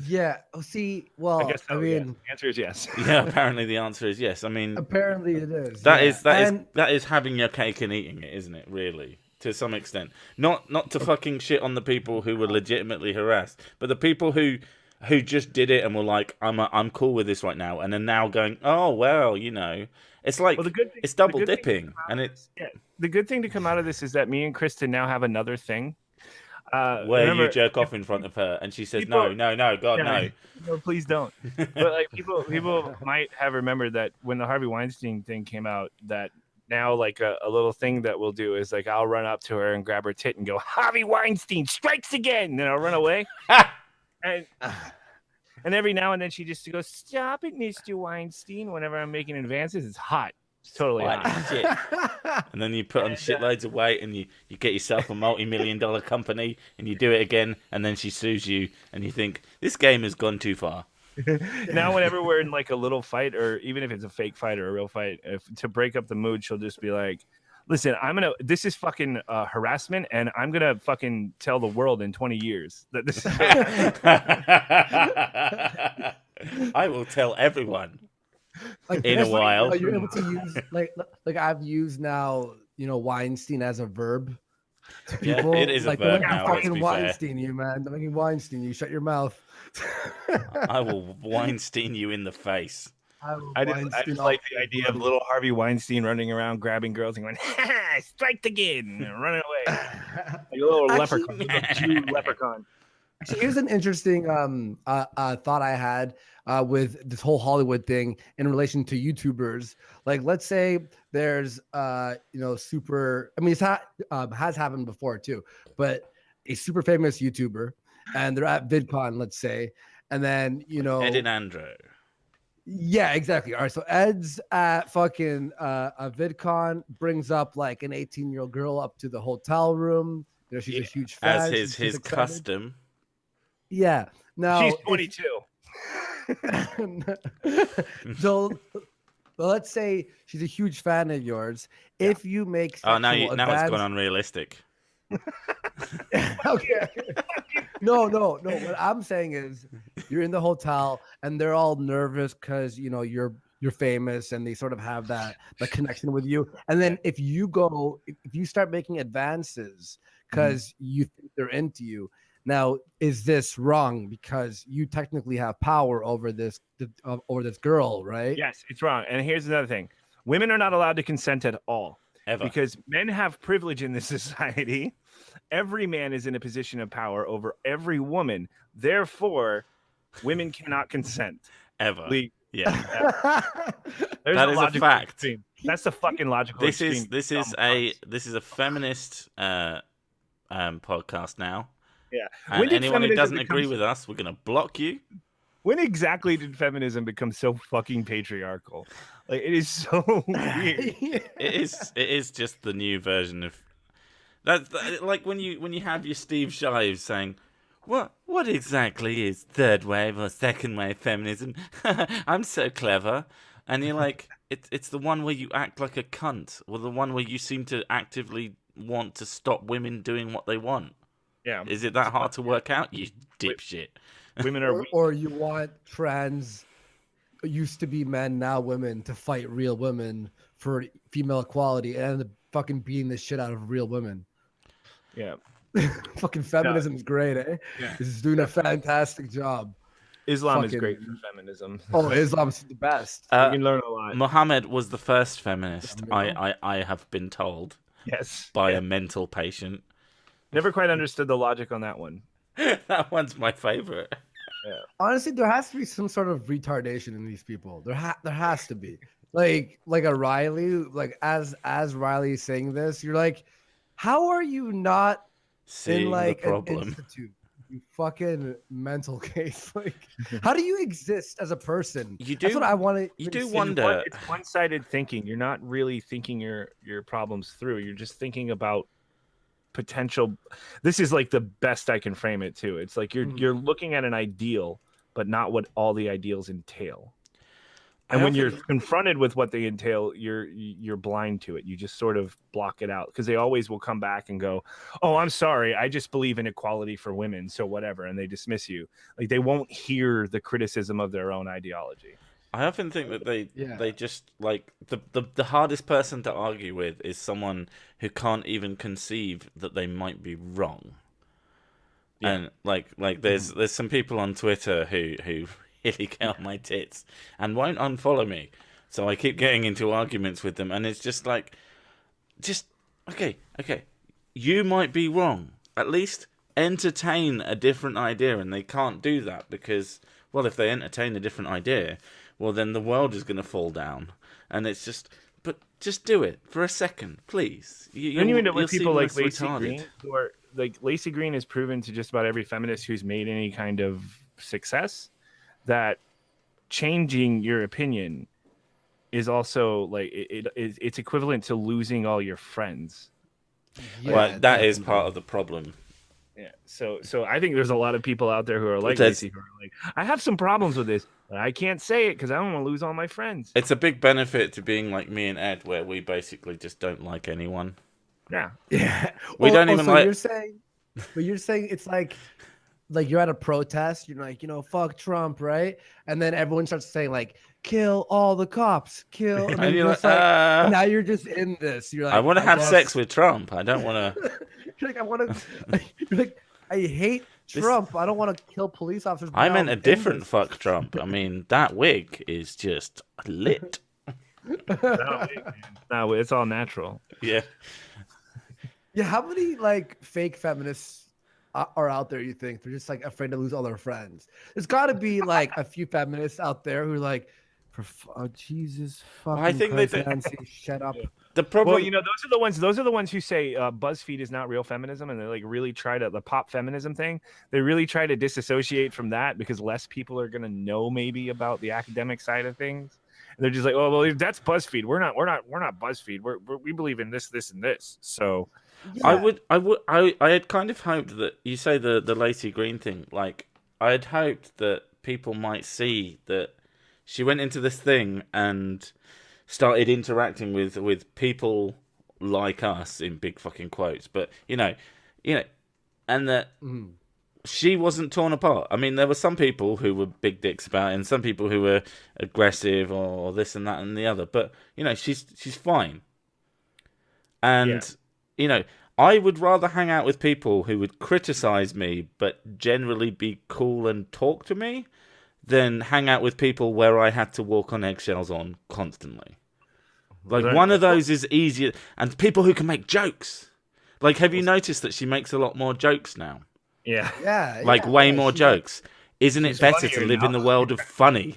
Yeah. Oh, see, I well, guess so. I Yes. mean, The answer is yes. Yeah, apparently the answer is yes. I mean, apparently it is. that yeah. is that is having your cake and eating it, isn't it? Really, to some extent. Not to fucking shit on the people who were legitimately harassed, but the people who just did it and were like, I'm cool with this right now, and are now going, oh well, it's like Well, the good thing, it's double the good thing to dipping, come out and of it this- yeah, the good thing to come out of this is that me and Kristen now have another thing. where Remember, you jerk off in front of her, and she says, people- no, God, yeah, no, please don't. But like people might have remembered that when the Harvey Weinstein thing came out, that now like a little thing that we'll do is like I'll run up to her and grab her tit and go, Harvey Weinstein strikes again, and then I'll run away. and every now and then she just goes, stop it, Mr. Weinstein. Whenever I'm making advances, it's hot. It's totally White hot. shit. And then you put on shitloads of weight, and you get yourself a multi-million-dollar company, and you do it again, and then she sues you, and you think this game has gone too far. Now whenever we're in like a little fight, or even if it's a fake fight or a real fight, to break up the mood, she'll just be like, listen, this is fucking harassment, and I'm gonna fucking tell the world in 20 years that this is I will tell everyone Like, in a that's while. you're able to use like I've used now, Weinstein as a verb to Yeah, people. it is a like, verb I'm now, let's fucking be fair. Weinstein you, man. I'm fucking Weinstein you. Shut your mouth. I will Weinstein you in the face. I just like the idea of little Harvey Weinstein running around grabbing girls and going, striked again, and running away. Like a little Actually- leprechaun, little Jew leprechaun. Actually, here's an interesting thought I had with this whole Hollywood thing in relation to YouTubers. Like, let's say there's super. I mean, it's has happened before too, but a super famous YouTuber, and they're at VidCon, let's say, and then Edindro. Yeah, exactly. All right, so Ed's at fucking a VidCon, brings up like an 18-year-old girl up to the hotel room. She's a huge fan. As she's his excited. custom. Yeah. Now She's 22. So let's say she's a huge fan of yours. Yeah. If you make Oh, now it's advances- gone unrealistic. Okay. No. What I'm saying is, you're in the hotel and they're all nervous because you're famous and they sort of have the connection with you. And then if you start making advances because you think they're into you. Now, is this wrong because you technically have power over this girl, right? Yes, it's wrong. And here's another thing. Women are not allowed to consent at all. Ever. Because men have privilege in this society. Every man is in a position of power over every woman. Therefore, women cannot consent. Ever. Yeah. That is a logical fact. extreme. That's the fucking logical This is extreme. this is a feminist podcast now. Yeah. And When did anyone who feminism doesn't agree become- with us, we're gonna block you. When exactly did feminism become so fucking patriarchal? Like, it is so weird. It is just the new version of that. Like when you have your Steve Shives saying, What exactly is third wave or second wave feminism? I'm so clever. And you're like, it's the one where you act like a cunt, or the one where you seem to actively want to stop women doing what they want. Yeah. Is it that hard to work out, you dipshit? Women are weak. or you want trans used to be men, now women, to fight real women for female equality and end up fucking beating the shit out of real women. Yeah. Fucking feminism is great, eh? Yeah. It's doing a fantastic job. Islam is Fucking- great for feminism. Oh, Islam's the best. You can learn a lot. Muhammad was the first feminist, I have been told, Yes. by a mental patient. Never quite understood the logic on that one. That one's my favorite. Honestly, there has to be some sort of retardation in these people. There has to be. Like a Riley, like as Riley saying this, you're like, how are you not Seeing in like the an problem. institute? You fucking mental case. Like, how do you exist as a person? You That's do. what I want You to do see. wonder. It's one-sided thinking. You're not really thinking your problems through. You're just thinking about potential. This is like the best I can frame it too. It's like Mhm. you're looking at an ideal, but not what all the ideals entail. I And when you're often confronted with what they entail, you're blind to it. You just sort of block it out because they always will come back and go, "Oh, I'm sorry. I just believe in equality for women, so whatever," and they dismiss you. Like they won't hear the criticism of their own ideology. I often think that Yeah. they just like the hardest person to argue with is someone who can't even conceive that they might be wrong. Yeah. And like there's some people on Twitter who really get on my tits and won't unfollow me. So I keep getting into arguments with them, and it's just like, just okay. You might be wrong. At least entertain a different idea, and they can't do that because, well, if they entertain a different idea, well, then the world is going to fall down. And it's just, but just do it for a second, please. Then you end up You'll with seem people like less Lacey retarded. Green, who are like Lacey Green has proven to just about every feminist who's made any kind of success that changing your opinion is also like it's equivalent to losing all your friends. Well, that is definitely. part of the problem. Yeah. So I think there's a lot of people out there who are like There's- Lacey who are like, I have some problems with this, but I can't say it because I don't want to lose all my friends. It's a big benefit to being like me and Ed, where we basically just don't like anyone. Yeah. Yeah. We don't even so like- you're saying it's like you're at a protest, you're like, fuck Trump, right? And then everyone starts saying like, kill all the cops, kill. And, then And you're you're like, just and now you're just in this. You're like, I want to have guess- sex with Trump. I don't want to. You're like, I want to. You're like, I hate Trump. I don't want to kill police officers. but I now meant a I'm in different this. fuck Trump. I mean, that wig is just lit. No, it's all natural. Yeah. Yeah, how many like fake feminists are out there? You think they're just like afraid to lose all their friends? There's got to be like a few feminists out there who are like, Jesus fucking I think they Christ, think- Nancy, shut up. The problem. Well, those are the ones who say BuzzFeed is not real feminism, and they like really try to the pop feminism thing. They really try to disassociate from that because less people are gonna know maybe about the academic side of things. And they're just like, oh well, that's BuzzFeed. We're not BuzzFeed. We believe in this, and this. So I had kind of hoped that you say the Lacey Green thing. Like, I had hoped that people might see that she went into this thing and started interacting with people like us in big fucking quotes, but you know, and that she wasn't torn apart. I mean, there were some people who were big dicks about it, and some people who were aggressive or this and that and the other. But she's fine, and I would rather hang out with people who would criticize me but generally be cool and talk to me than hang out with people where I had to walk on eggshells on constantly. Like, one of those is easier, and people who can make jokes. Like, have you noticed that she makes a lot more jokes now? yeah, Like, way more she's like- jokes. Isn't it she's better to funnier live in now. the world of funny?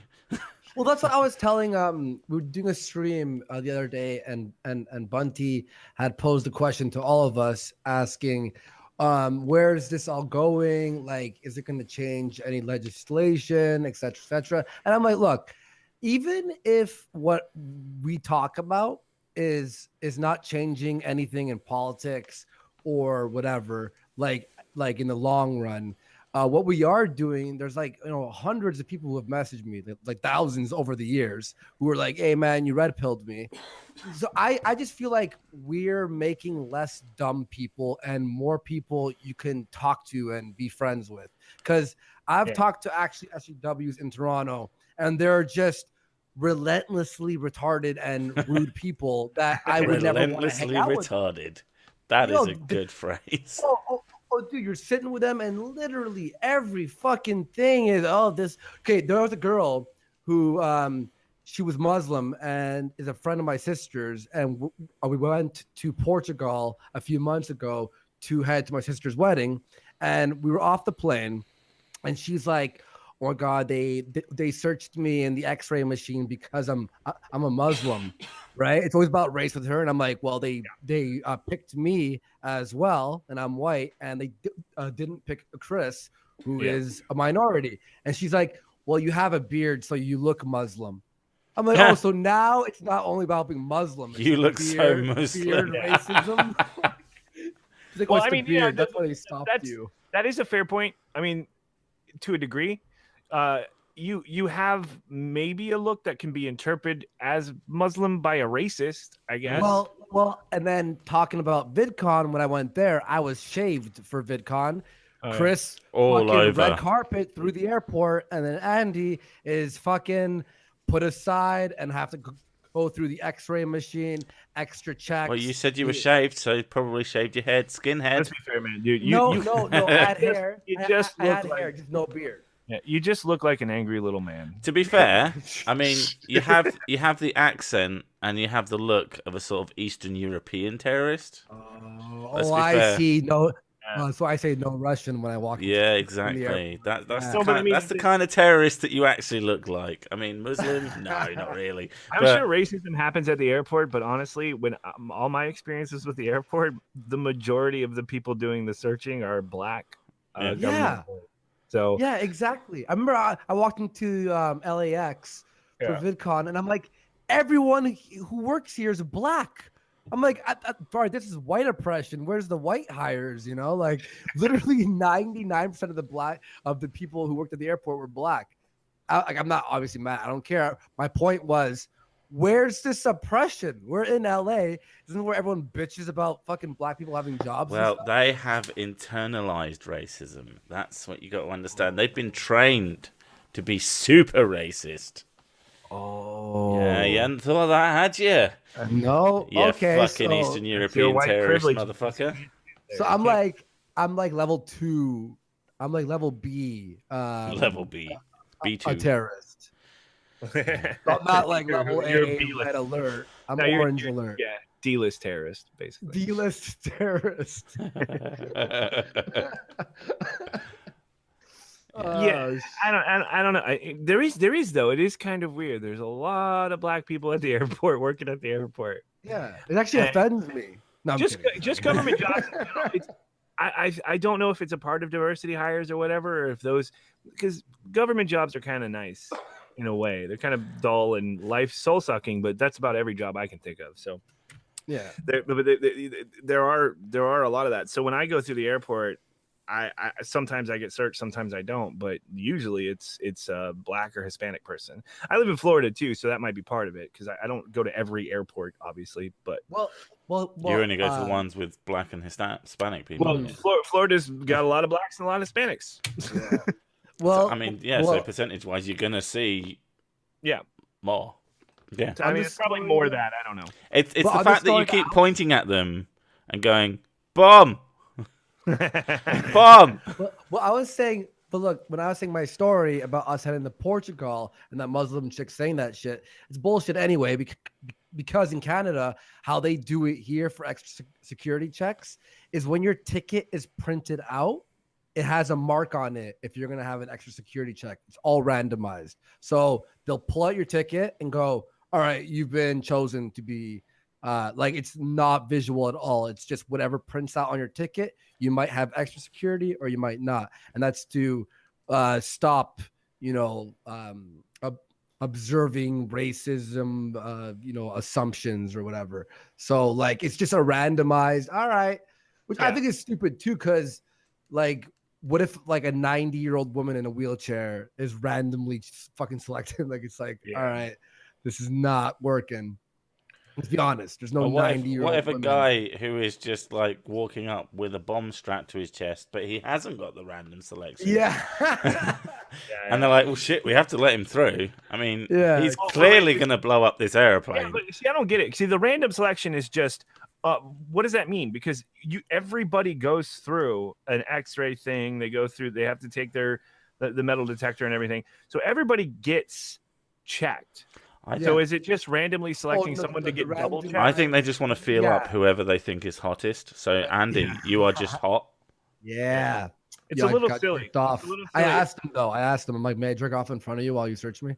Well, that's what I was telling. We were doing a stream the other day, and Bunty had posed a question to all of us, asking, where is this all going? Like, is it going to change any legislation, et cetera, et cetera? And I'm like, look, even if what we talk about is not changing anything in politics or whatever, like in the long run, what we are doing, there's like hundreds of people who have messaged me, like thousands over the years, who are like, hey man, you red pilled me. So I just feel like we're making less dumb people and more people you can talk to and be friends with. Because I've talked to actually SJWs in Toronto, and they're just relentlessly retarded and rude people that I would never want to hang Relentlessly out with. retarded. That is a good phrase. Oh, dude, you're sitting with them, and literally every fucking thing is this. Okay, there was a girl who she was Muslim and is a friend of my sister's, and we went to Portugal a few months ago to head to my sister's wedding, and we were off the plane, and she's like, oh God, they searched me in the X-ray machine because I'm a Muslim, right? It's always about race with her, and I'm like, well, they picked me as well, and I'm white, and they didn't pick Chris, who is a minority, and she's like, well, you have a beard, so you look Muslim. I'm like, oh, so now it's not only about being Muslim. You look so Muslim. Beard racism. She's like, Well, oh, I it's mean, the beard. yeah, That's why they stopped you. That is a fair point. I mean, to a degree, you have maybe a look that can be interpreted as Muslim by a racist, I guess. Well, and then talking about VidCon, when I went there, I was shaved for VidCon. Chris all fucking over red carpet through the airport, and then Andy is fucking put aside and have to go through the X-ray machine, extra checks. Well, you said you were shaved, so you probably shaved your head, skinhead. Let's be fair, man. Dude, No, I had hair. You just I had look hair, like just no beard. yeah, you just look like an angry little man. To be fair, I mean, you have the accent and you have the look of a sort of Eastern European terrorist. I see. No, so I say no Russian when I walk. Yeah, exactly. That's the kind of terrorist that you actually look like. I mean, Muslim? No, not really. I'm sure racism happens at the airport, but honestly, when all my experiences with the airport, the majority of the people doing the searching are black. So yeah, exactly. I remember I walked into LAX for VidCon, and I'm like, everyone who works here is black. I'm like, sorry, this is white oppression. Where's the white hires? You know, like literally 99% of the people who worked at the airport were black. I'm not obviously mad. I don't care. My point was, where's this oppression? We're in LA. Isn't where everyone bitches about fucking black people having jobs? Well, they have internalized racism. That's what you got to understand. They've been trained to be super racist. Oh. Yeah, you hadn't thought of that, had you? No. You okay. fucking Eastern European terrorist motherfucker. So I'm like level 2. I'm like level B. Level B. B2. A terrorist. I'm not like level A red alert. I'm orange alert. Yeah, D-list terrorist, basically. D-list terrorist. Yeah, I don't know. There is though. It is kind of weird. There's a lot of black people at the airport working at the airport. Yeah, it actually offends me. No, just government jobs. I don't know if it's a part of diversity hires or whatever, or if those, because government jobs are kind of nice in a way. They're kind of dull and life soul sucking, but that's about every job I can think of. So yeah, there are a lot of that. So when I go through the airport, I sometimes I get searched, sometimes I don't, but usually it's a black or Hispanic person. I live in Florida too, so that might be part of it, because I don't go to every airport, obviously. But well, you only go to the ones with black and Hispanic people. Well, Florida's got a lot of blacks and a lot of Hispanics. Yeah. Well, so, I mean, yeah. So percentage-wise, you're gonna see, more. Yeah, I mean, it's probably more that I don't know. It's the fact that you keep pointing at them and going, "Bomb." Bomb. Well, I was saying, but look, when I was saying my story about us heading to Portugal and that Muslim chick saying that shit, it's bullshit anyway. Because in Canada, how they do it here for extra security checks is when your ticket is printed out, it has a mark on it. If you're gonna have an extra security check, it's all randomized. So they'll pull out your ticket and go, "All right, you've been chosen to be." Like it's not visual at all. It's just whatever prints out on your ticket. You might have extra security or you might not, and that's to stop, observing racism, assumptions or whatever. So like it's just a randomized. All right, which I think is stupid too, because like, what if like a 90-year-old woman in a wheelchair is randomly fucking selected? Like it's like, all right, this is not working. Let's be honest. There's no 90-year-old. What if a guy who is just like walking up with a bomb strapped to his chest, but he hasn't got the random selection? Yeah. And they're like, "Well, shit, we have to let him through." I mean, he's clearly going to blow up this airplane. Yeah, but see, I don't get it. See, the random selection is just, what does that mean? Because everybody goes through an X-ray thing. They go through. They have to take the metal detector and everything. So everybody gets checked. So is it just randomly selecting someone to get double checked? I think they just want to feel up whoever they think is hottest. So Andy, you are just hot. Yeah. It's Yeah, a I little got silly. jerked off. It's a little I silly. asked him though. I asked him. I'm like, may I jerk off in front of you while you search me?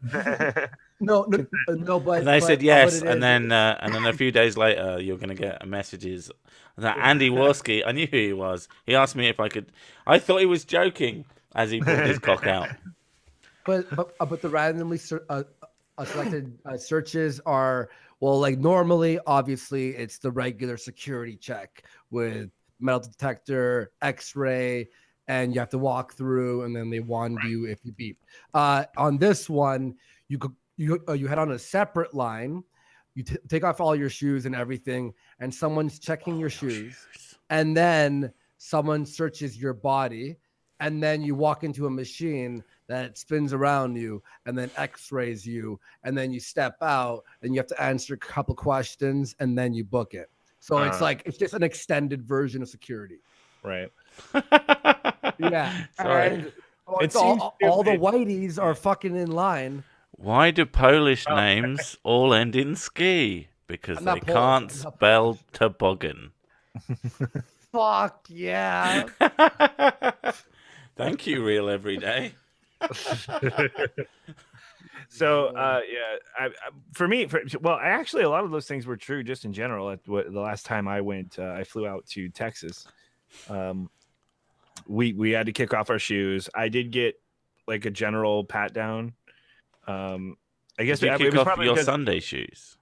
No, but And they said what yes, it and is- then a few days later, you're gonna get messages that Andy Warski. I knew who he was. He asked me if I could. I thought he was joking as he pulled his cock out. but the randomly selected searches are, well, like normally, obviously, it's the regular security check with metal detector, X-ray, and you have to walk through, and then they wand you if you beep. On this one, you head on a separate line. You take off all your shoes and everything, and someone's checking your shoes, and then someone searches your body, and then you walk into a machine that spins around you and then x-rays you, and then you step out and you have to answer a couple questions, and then you book it. So it's like, it's just an extended version of security. Right. Yeah. Sorry. And It all seems the stupid. whiteys are fucking in line. Why do Polish names all end in ski? Because I'm they not Polish, can't I'm not spell toboggan. Fuck yeah. Thank you, Real Everyday. So for me, actually, a lot of those things were true just in general. The last time I went, I flew out to Texas. We had to kick off our shoes. I did get like a general pat down. I guess Did you it kick was off probably your because- Sunday shoes?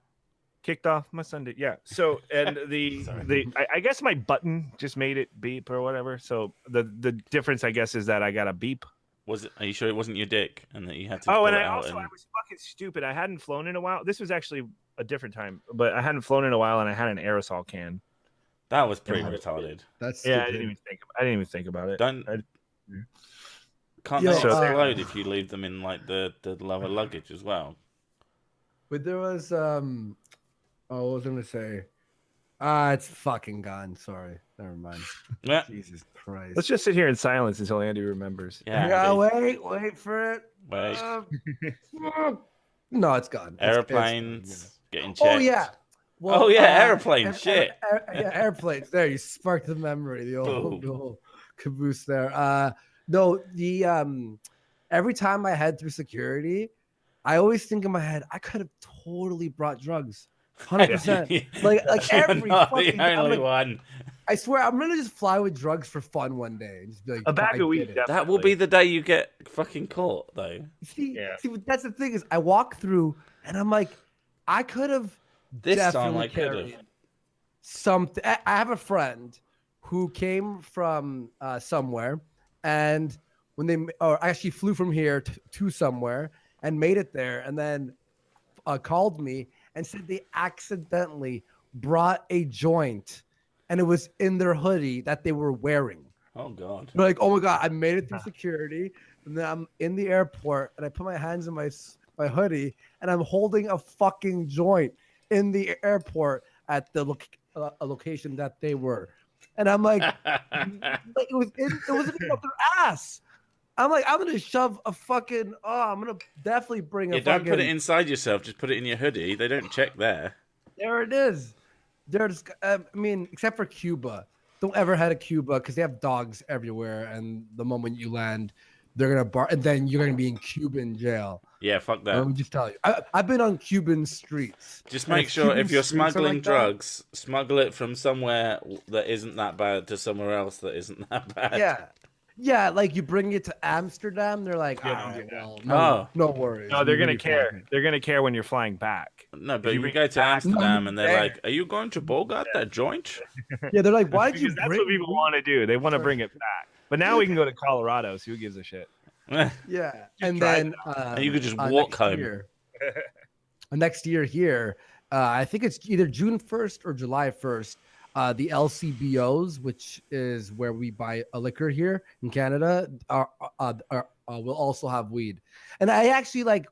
kicked off my Sunday. Yeah. So and I guess my button just made it beep or whatever. So the difference, I guess, is that I got a beep. Was it? Are you sure it wasn't your dick and that you had to? Oh, pull and it I out also I was fucking stupid. I hadn't flown in a while. This was actually a different time, but I hadn't flown in a while, and I had an aerosol can. That was pretty retarded. That's Yeah, stupid. I didn't even think about it. Don't. Can't Yo, they so- explode if you leave them in like the lower luggage as well? But there was what was I gonna say? It's fucking gone. Sorry. Never mind. Yeah. Jesus Christ. Let's just sit here in silence until Andy remembers. Yeah, Andy. wait for it. Wait. No, it's gone. Airplanes getting checked. Oh yeah. Oh, yeah, airplanes, shit. Yeah, airplanes. There, you sparked the memory. The old caboose there. No, the every time I head through security, I always think in my head, I could have totally brought drugs. 100%. Like You're every not fucking the only one. I swear, I'm gonna just fly with drugs for fun one day and just be like, A bag I of weed. did it. Definitely. That will be the day you get fucking caught, though. See, Yeah. but that's the thing is, I walk through and I'm like, I could have This time definitely I could have. carried something. I have a friend who came from somewhere, and when they actually flew from here to somewhere and made it there, and then called me and said they accidentally brought a joint, and it was in their hoodie that they were wearing. Oh god. They're like, oh my god, I made it through security, and then I'm in the airport, and I put my hands in my hoodie, and I'm holding a fucking joint in the airport at the a location that they were, and I'm like, it wasn't even up their ass. I'm like, I'm gonna shove a fucking. Oh, I'm gonna definitely bring a. Yeah, don't fucking, put it inside yourself. Just put it in your hoodie. They don't check there. There it is. There's, I mean, except for Cuba. Don't ever head to Cuba because they have dogs everywhere, and the moment you land, they're gonna bar, and then you're gonna be in Cuban jail. Yeah, fuck that. Let me just tell you, I've been on Cuban streets. Just And make sure Cuban if you're streets are smuggling like that- drugs, smuggle it from somewhere that isn't that bad to somewhere else that isn't that bad. Yeah, like you bring it to Amsterdam, they're like, Oh. no worries. No, they're We're gonna really care. fine. They're gonna care when you're flying back. No, but you you bring go it to back- Amsterdam and they're there. like, "Are you going to Bogart? That joint?" Yeah, they're like, why did you Because that's bring? what people want to do. They want to bring it back. But now we can go to Colorado, so who gives a shit? Yeah, and drive then You could just walk next home. Year, next year here, I think it's either June 1st or July 1st. The LCBOs, which is where we buy a liquor here in Canada, will also have weed. And I actually like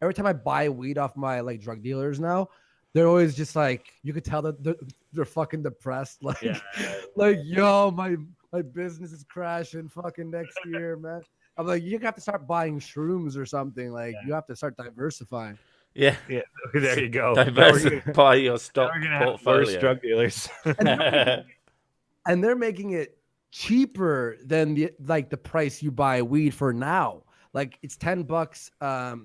every time I buy weed off my like drug dealers now, they're always just like, you could tell that they're fucking depressed. Like, like, yo, my business is crashing fucking next year, man. I'm like, you have to start buying shrooms or something. Like, you have to start diversifying. Yeah, Yeah, there you go. diversify your stock We're gonna have worse portfolio. drug dealers. And they're making it cheaper than the price you buy weed for now. Like it's $10 a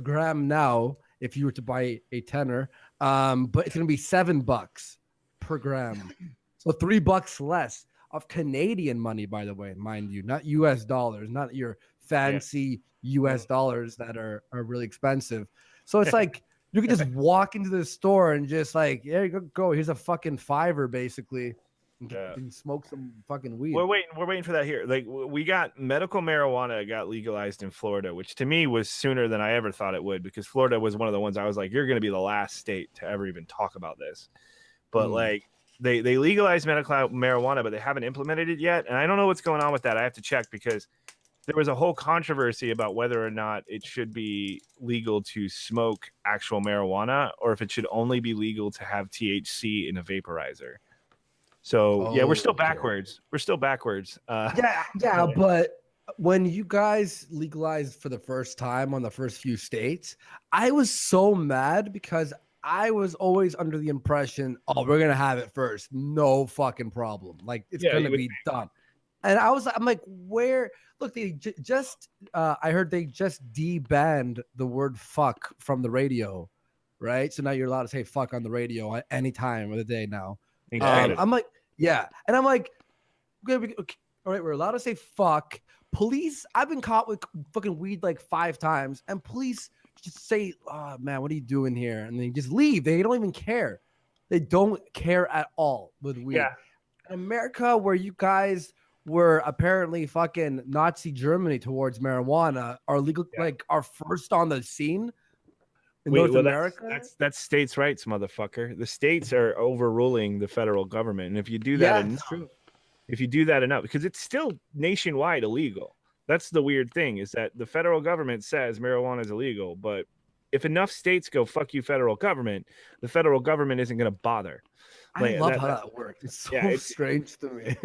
gram now if you were to buy a tenner, but it's gonna be $7 per gram, so $3 less of Canadian money. By the way, mind you, not U.S. dollars, not your fancy U.S. dollars that are really expensive. So it's like you can just walk into the store and just like, yeah, you go. Here's a fucking $5 basically. And smoke some fucking weed. We're waiting for that here. Like we got medical marijuana got legalized in Florida, which to me was sooner than I ever thought it would, because Florida was one of the ones I was like, you're going to be the last state to ever even talk about this. But like they legalized medical marijuana, but they haven't implemented it yet. And I don't know what's going on with that. I have to check, because there was a whole controversy about whether or not it should be legal to smoke actual marijuana, or if it should only be legal to have THC in a vaporizer. So yeah, we're still backwards. We're still backwards. Yeah, but when you guys legalized for the first time on the first few states, I was so mad because I was always under the impression, oh, we're gonna have it first, no fucking problem. Like it's gonna be done. And I'm like, where? Look, they just I heard they just debanned the word fuck from the radio, right? So now you're allowed to say fuck on the radio at any time of the day now. I'm like, yeah. And I'm like, okay, all right, we're allowed to say fuck. Police, I've been caught with fucking weed like 5 times, and police just say, oh man, what are you doing here? And they just leave. They don't even care. They don't care at all with weed. Yeah. In America, where you guys were apparently fucking Nazi Germany towards marijuana, are legal, like are first on the scene. North America? That's states' rights, motherfucker. The states are overruling the federal government, and if you do that enough, because it's still nationwide illegal. That's the weird thing, is that the federal government says marijuana is illegal, but if enough states go fuck you, federal government, the federal government isn't going to bother. I love how that works. It's so strange to me.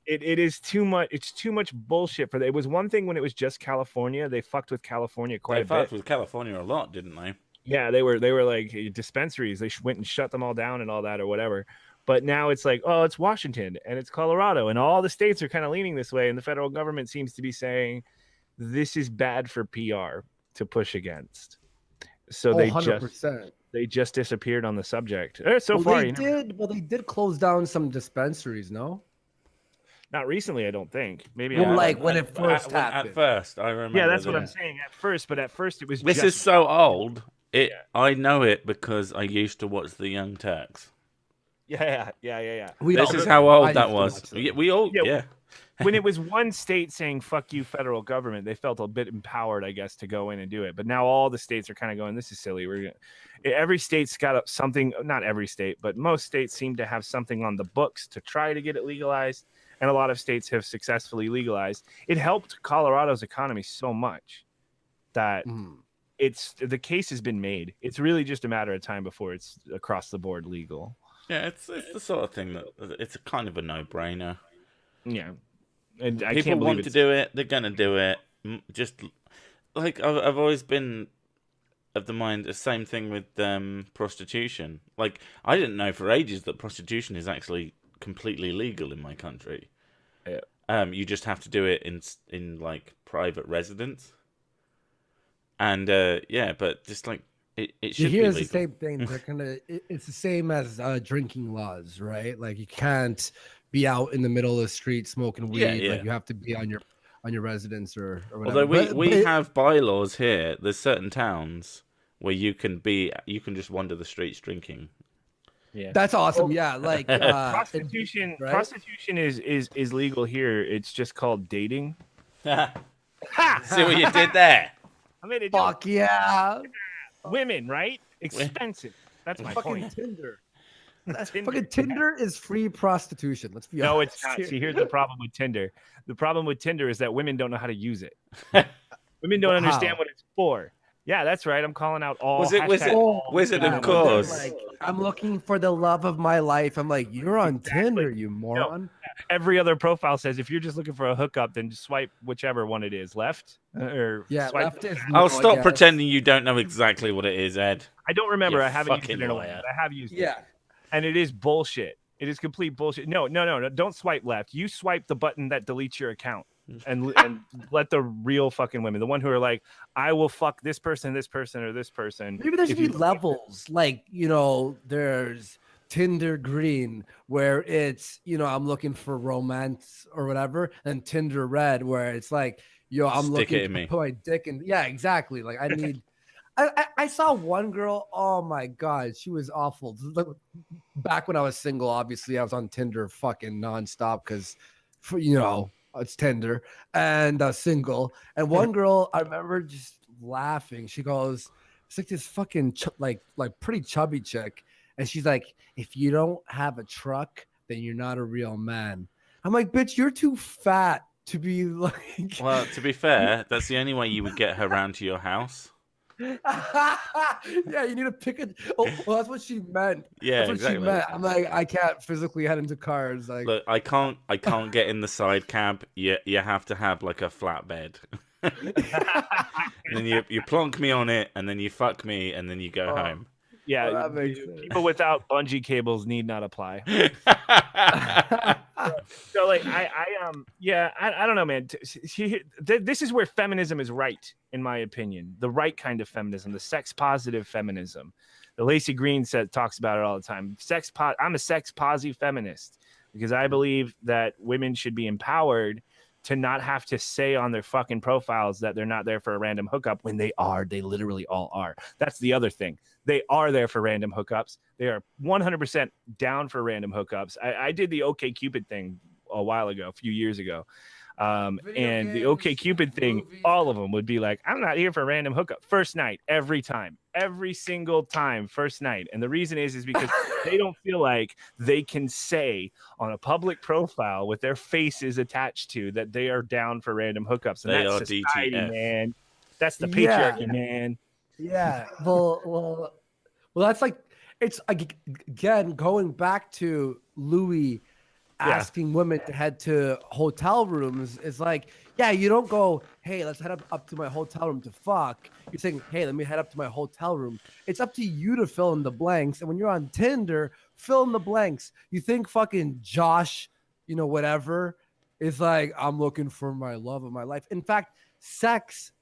It is too much. It's too much bullshit for that. It was one thing when it was just California. They fucked with California quite a bit. They fucked with California a lot, didn't they? Yeah, they were like dispensaries. They went and shut them all down and all that or whatever. But now it's like, oh, it's Washington and it's Colorado, and all the states are kind of leaning this way. And the federal government seems to be saying this is bad for PR to push against. So they 100%. They just disappeared on the subject. So far, they did close down some dispensaries, no? Not recently, I don't think. Maybe when it first happened. At first, I remember. Yeah, that's what I'm saying. At first, but at first it was. This is so old. I know it because I used to watch the Young Turks. Yeah. This is how old that was. We all. When it was one state saying "fuck you, federal government," they felt a bit empowered, I guess, to go in and do it. But now all the states are kind of going, "This is silly." Every state's got something. Not every state, but most states seem to have something on the books to try to get it legalized, and a lot of states have successfully legalized. It helped Colorado's economy so much that the case has been made. It's really just a matter of time before it's across the board legal. Yeah, it's the sort of thing that it's a kind of a no-brainer. Yeah. And I people can't want to do it, they're gonna do it. Just like I've always been of the mind, the same thing with prostitution. Like I didn't know for ages that prostitution is actually completely legal in my country. Yeah. You just have to do it in like private residence. And but just like it should be legal. The same thing. It's the same as drinking laws, right? Like you can't be out in the middle of the street smoking weed. Yeah. Like you have to be on your residence or whatever. Although we have bylaws here. There's certain towns where you can just wander the streets drinking. Yeah, that's awesome. Yeah, like prostitution. Right? Prostitution is legal here. It's just called dating. See what you did there? I made it. Fuck yeah. Women, right? Expensive. That's my point. Tinder. Fucking Tinder is free prostitution. Let's be honest. No, it's not. See, here's the problem with Tinder. The problem with Tinder is that women don't know how to use it. Women don't understand what it's for. Yeah, that's right. I'm calling out all. Wizard of course. Like, I'm looking for the love of my life. I'm like, you're on Tinder, you moron. No. Every other profile says if you're just looking for a hookup, then just swipe whichever one it is, left or swipe. Left is I'll stop pretending you don't know exactly what it is, Ed. I don't remember. I haven't used it in a while. I have used it. Yeah. And it is bullshit. It is complete bullshit. No. Don't swipe left. You swipe the button that deletes your account, and let the real fucking women, the one who are like, I will fuck this person, or this person. Maybe there should if be you- levels. Like, there's Tinder Green, where it's, I'm looking for romance or whatever, and Tinder Red, where it's like, I'm Stick it looking in to me. put my dick in. Yeah, exactly. Like, I need. I saw one girl. Oh my god, she was awful. Back when I was single, obviously I was on Tinder fucking nonstop because, it's Tinder and single. And one girl, I remember just laughing. She goes, "It's like this fucking like pretty chubby chick," and she's like, "If you don't have a truck, then you're not a real man." I'm like, "Bitch, you're too fat to be like." Well, to be fair, that's the only way you would get her round to your house. Yeah, you need to pick it. Oh, well, that's what she meant. Yeah, That's what exactly. she meant. I'm like, I can't physically head into cars. Like, Look, I can't get in the side cab. You have to have like a flatbed. And then you plonk me on it, and then you fuck me, and then you go home. Yeah, that makes sense. people without bungee cables need not apply. So like I don't know, man. This is where feminism is right, in my opinion. The right kind of feminism, the sex positive feminism. The Lacey Green talks about it all the time. I'm a sex positive feminist because I believe that women should be empowered to not have to say on their fucking profiles that they're not there for a random hookup when they are. They literally all are. That's the other thing. They are there for random hookups. They are 100% down for random hookups. I did the OkCupid thing a while ago, a few years ago. And the OkCupid thing, movies. all of them would be like, I'm not here for a random hookup. First night, every time, every single time, first night. And the reason is because they don't feel like they can say on a public profile with their faces attached to that they are down for random hookups. And They that's are society, DTF. man. That's the Yeah. patriarchy, man. Yeah. Well, that's like, it's again going back to Louis asking women to head to hotel rooms. Is like, yeah, you don't go, hey, let's head up to my hotel room to fuck. You're saying, hey, let me head up to my hotel room. It's up to you to fill in the blanks. And when you're on Tinder, fill in the blanks. You think fucking Josh, whatever, is like, I'm looking for my love of my life. In fact, sex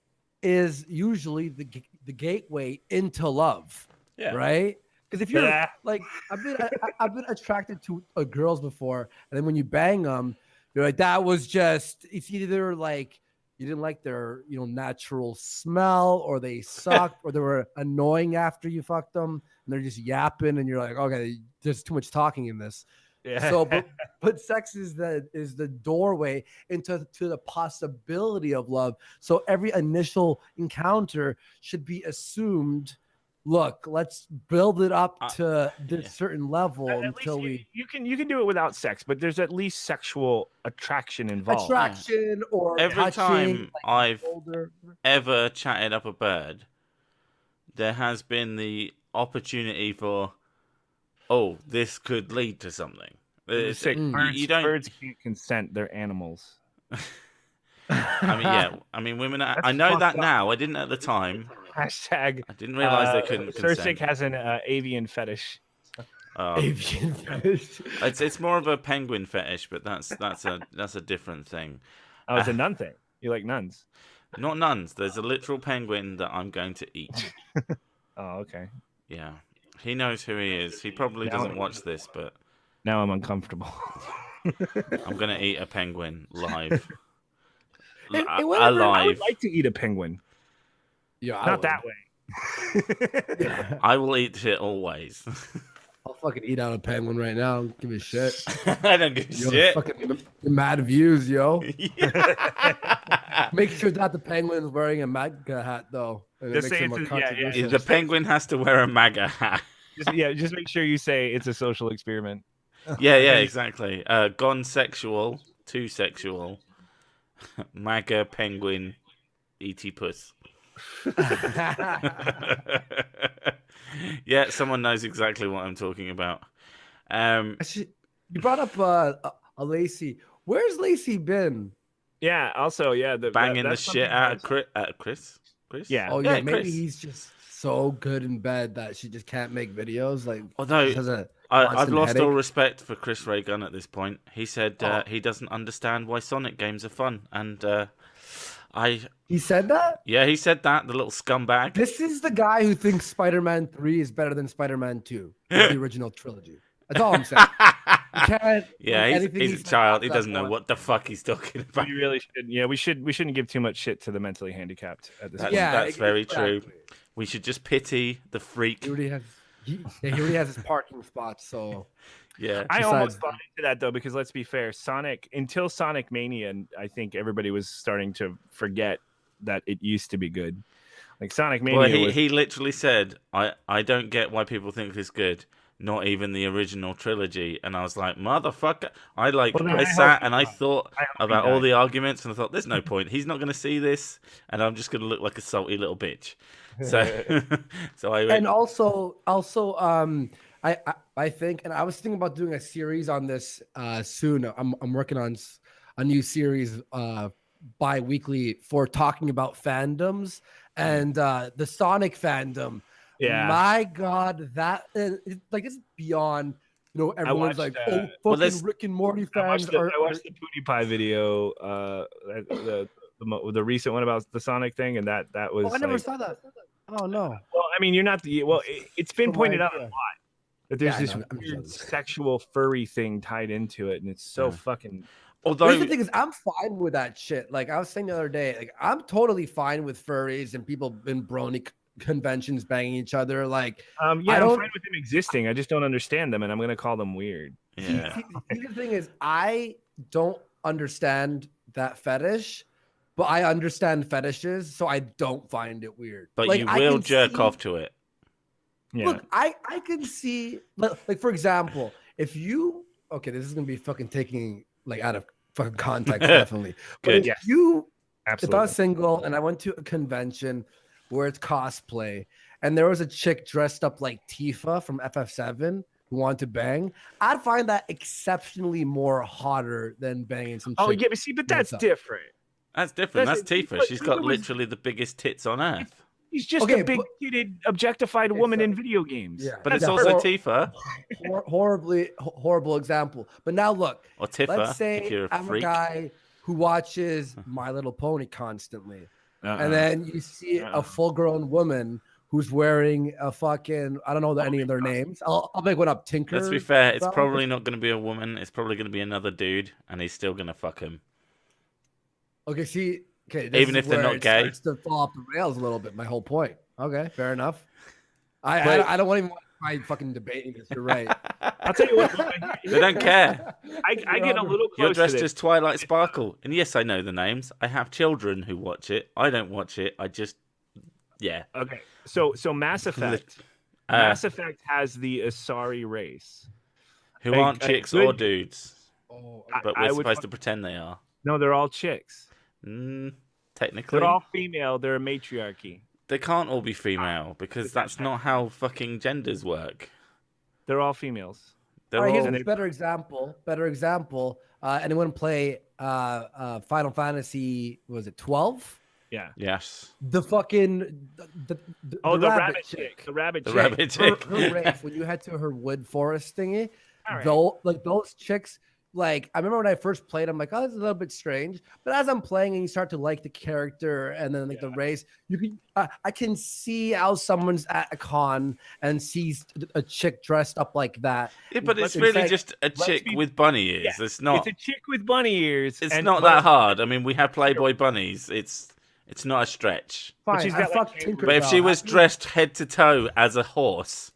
is usually the gateway into love. Yeah. Right? Because if you're like, I've been attracted to girls before, and then when you bang them, you're like, that was just, it's either like you didn't like their natural smell, or they sucked, or they were annoying after you fucked them, and they're just yapping, and you're like, okay, there's too much talking in this. Yeah. So, but sex is the doorway into the possibility of love. So every initial encounter should be assumed. Look, let's build it up to this certain level until you can do it without sex, but there's at least sexual attraction involved. Attraction or every touching, time I've ever chatted up a bird, there has been the opportunity for, oh, this could lead to something. Birds can't consent; they're animals. I mean, women. I know that now. I didn't at the time. Hashtag. I didn't realize they couldn't Sir consent. Sics has an avian fetish. avian fetish. It's more of a penguin fetish, but that's a different thing. Oh, it's a nun thing. You like nuns? Not nuns. There's a literal penguin that I'm going to eat. Oh, okay. Yeah, he knows who he is. He probably doesn't watch this, but now I'm uncomfortable. I'm gonna eat a penguin live. I would like to eat a penguin. Yeah, not that way. I will eat it always. I'll fucking eat out a penguin right now. Don't give a shit. I don't give a shit. Fucking mad views, yo. Make sure that the penguin's wearing a MAGA hat, though. The penguin has to wear a MAGA hat. Just make sure you say it's a social experiment. Yeah, exactly. Gone sexual, too sexual. MAGA penguin, E.T. puss. Yeah, someone knows exactly what I'm talking about. You brought up a Lacey. Where's Lacey been? Yeah. Also, banging the shit out of Chris. Yeah. Oh yeah. Chris. Maybe he's just so good in bed that she just can't make videos. Like, although I've constant lost all headache. respect for Chris Ray Gunn at this point. He said he doesn't understand why Sonic games are fun, and He said that? he said that, the little scumbag. This is the guy who thinks Spider-Man 3 is better than Spider-Man 2, the original trilogy. That's all I'm saying. You can't, Yeah, anything he's he a says child. off He that doesn't know point. what the fuck he's talking about. We really should. Yeah, we shouldn't give too much shit to the mentally handicapped at this point. That's very true. exactly. We should just pity the freak. He already has his parking spot, so Yeah. I Besides- almost bought into that though, because let's be fair, until Sonic Mania, I think everybody was starting to forget that it used to be good. Like Sonic Mania Well, was. he literally said, I don't get why people think this good. Not even the original trilogy. And I was like, motherfucker. I sat and I thought about all the arguments and I thought, there's no point. He's not going to see this and I'm just going to look like a salty little bitch. So, and also, I think, and I was thinking about doing a series on this soon. I'm working on a new series bi-weekly for talking about fandoms and the Sonic fandom. Yeah. My God, that it's beyond. Everyone's watched, like, oh, fucking Rick and Morty I fans watched the PewDiePie video, the recent one about the Sonic thing, and that was. I never saw that. Oh no. Well, I mean, you're not the. Well, it's been From pointed my- out a lot that there's Yeah, I this know, I'm sure weird there's- sexual furry thing tied into it, and it's so fucking. although Here's the thing is, I'm fine with that shit. Like I was saying the other day, like I'm totally fine with furries and people in brony conventions banging each other. Like, I'm I don't- fine with them existing. I just don't understand them, and I'm gonna call them weird. yeah. see, the thing is, I don't understand that fetish, but I understand fetishes, so I don't find it weird. But like, you I will can jerk see- off to it. Yeah. Look, I can see, like for example, if you this is gonna be fucking taking like out of fucking context, definitely. But Good. if Yes. you if I Absolutely. was single and I went to a convention where it's cosplay and there was a chick dressed up like Tifa from FF7 who wanted to bang, I'd find that exceptionally more hotter than banging some chick. Oh yeah, but that's up. different. That's different. That's That's- Tifa. but She's got Tifa was- literally the biggest tits on earth. He's just Okay, a big-titted, objectified Okay, woman so- in video games. Yeah. But That's it's also hor- Tifa horrible example. But now look, or Tifa let's if say you're a I'm a freak. guy who watches My Little Pony constantly. Uh-uh. And then you see a full-grown woman who's wearing a fucking I don't know any of their names. I'll make one up. Tinker. Let's be fair, it's Brown? probably not going to be a woman. It's probably going to be another dude, and he's still going to fuck him. Okay. See. Okay. Even if they're where not it gay. starts to fall off the rails a little bit. My whole point. Okay. Fair enough. I don't even want to try fucking debating this. You're right. I'll tell you what. They don't care. I get a little You're close dressed to as this. Twilight Sparkle, and yes, I know the names. I have children who watch it. I don't watch it. I just, yeah. Okay, so Mass Effect. Mass Effect has the Asari race. Who a- aren't a chicks good- or dudes, Oh, but I we're would supposed to fuck- pretend they are. No, they're all chicks. Technically, They're all female. They're a matriarchy. they can't all be female because that's not how fucking genders work. They're all females. They're all right, all here's a better example. Anyone play Final Fantasy? Was it 12? Yeah. yes. The fucking the rabbit chick. The rabbit The chick. rabbit chick. Her race when you head to her wood forest thingy. All right. Though, like those chicks, like I remember when I first played, I'm like, oh, this is a little bit strange. But as I'm playing and you start to like the character and then like the race, you can I can see how someone's at a con and sees a chick dressed up like that. Yeah, but it's In really fact, just a let's chick be- with bunny ears. Yeah, It's not. It's a chick with bunny ears. It's and- not but- that hard. I mean, we have Playboy bunnies. It's not a stretch. Fine, she's I got, like, fucked Tinkerbell. But if she was I- dressed head to toe as a horse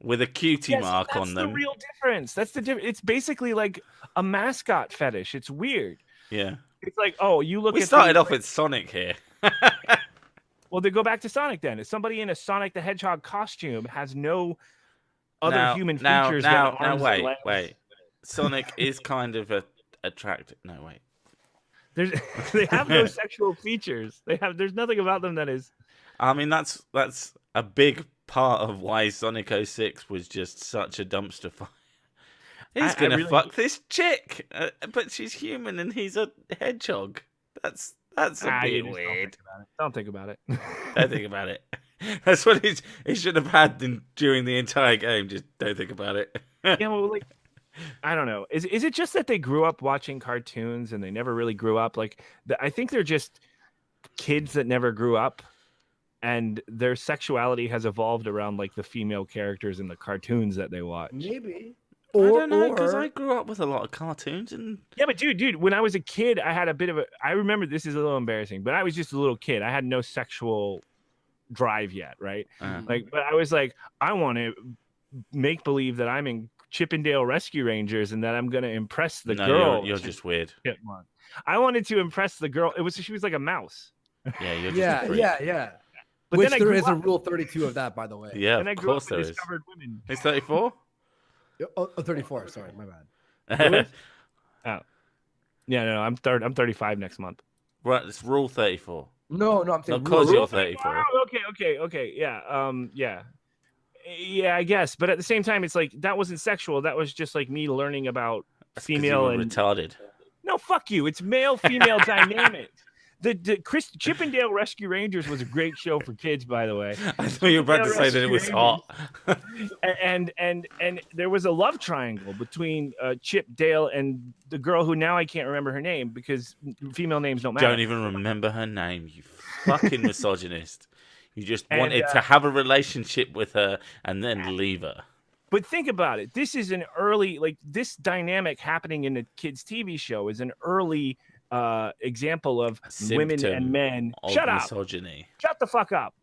with a cutie Yes, mark that's on them, the real difference. That's the difference. It's basically like a mascot fetish. It's weird. yeah. It's like, oh, you look We at started the- off with Sonic here. Well, they go back to Sonic then. If somebody in a Sonic the Hedgehog costume has no other human features than now, arms and wait, legs. wait. Sonic is kind of attractive. No, wait. There's, they have no sexual features. There's nothing about them that is. I mean, that's a big part of why Sonic 06 was just such a dumpster fire. He's I gonna really- fuck this chick, but she's human and he's a hedgehog. That's a You bit just weird. Don't think about it. Don't think about it. That's what he should have had during the entire game. Just don't think about it. Yeah, well, like, I don't know. Is it just that they grew up watching cartoons and they never really grew up? Like, I think they're just kids that never grew up, and their sexuality has evolved around like the female characters in the cartoons that they watch. Maybe. I don't know, because I grew up with a lot of cartoons and Yeah, but dude, when I was a kid, I had a bit of a. I remember, this is a little embarrassing, but I was just a little kid. I had no sexual drive yet, right? Like, but I was like, I want to make believe that I'm in Chippendale Rescue Rangers and that I'm gonna impress the girl. You're just weird. I wanted to impress the girl. She was like a mouse. Yeah, you're just a freak. Yeah. But Which then there is a rule 32 of that, by the way. Yeah, and I of grew up course and there is. discovered women. It's 34. Oh, 34. Sorry, my bad. Oh, yeah, no, I'm 35 next month. Right, it's rule 34. No, I'm saying Because rule. you're 34. Oh, okay, yeah. Yeah, I guess. But at the same time, it's like that wasn't sexual. That was just like me learning about female and retarded. No, fuck you. It's male-female dynamics. The Chippendale Rescue Rangers was a great show for kids, by the way. I thought you were about to say that it was hot. and there was a love triangle between Chip, Dale, and the girl who now I can't remember her name because female names don't matter. Don't even remember her name, you fucking misogynist. You just wanted to have a relationship with her and then leave her. But think about it. This is an early, like, this dynamic happening in a kids' TV show is an early example of women and men. Shut up. Misogyny. Shut the fuck up.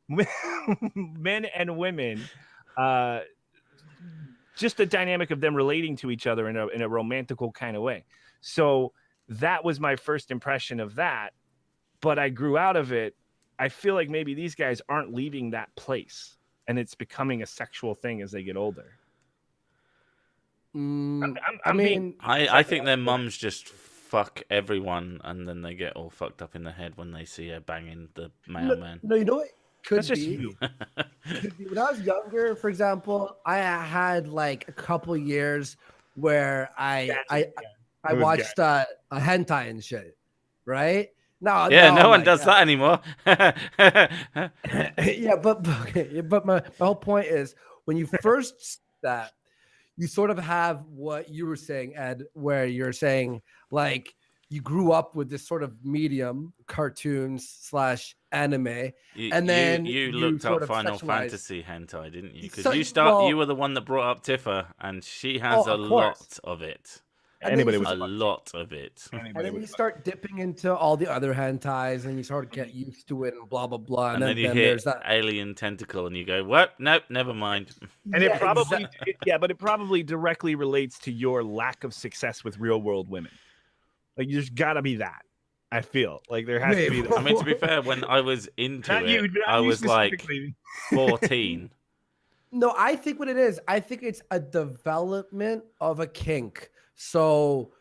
Men and women. Just the dynamic of them relating to each other in a romantical kind of way. So that was my first impression of that. But I grew out of it. I feel like maybe these guys aren't leaving that place, and it's becoming a sexual thing as they get older. I think their mums just fuck everyone, and then they get all fucked up in the head when they see her banging the mailman. No, you know what? That's just you. When I was younger, for example, I had like a couple years where I watched a hentai and shit, right? No, no one does that anymore. Yeah, but my whole point is when you first that, you sort of have what you were saying, Ed, where you're saying like you grew up with this sort of medium, cartoons / anime, and then you looked up Final Fantasy hentai, didn't you? Because you were the one that brought up Tifa, and she has a lot of it. Anybody was a lot of it. And then you start dipping into all the other hentais, and you sort of get used to it, and blah blah blah. And then you hit that alien tentacle, and you go, "What? Nope, never mind." And it probably, but it probably directly relates to your lack of success with real world women. Like, there's got to be that. I feel like there has to be. I mean, to be fair, when I was into I was like 14. No, I think what it is, I think it's a development of a kink. So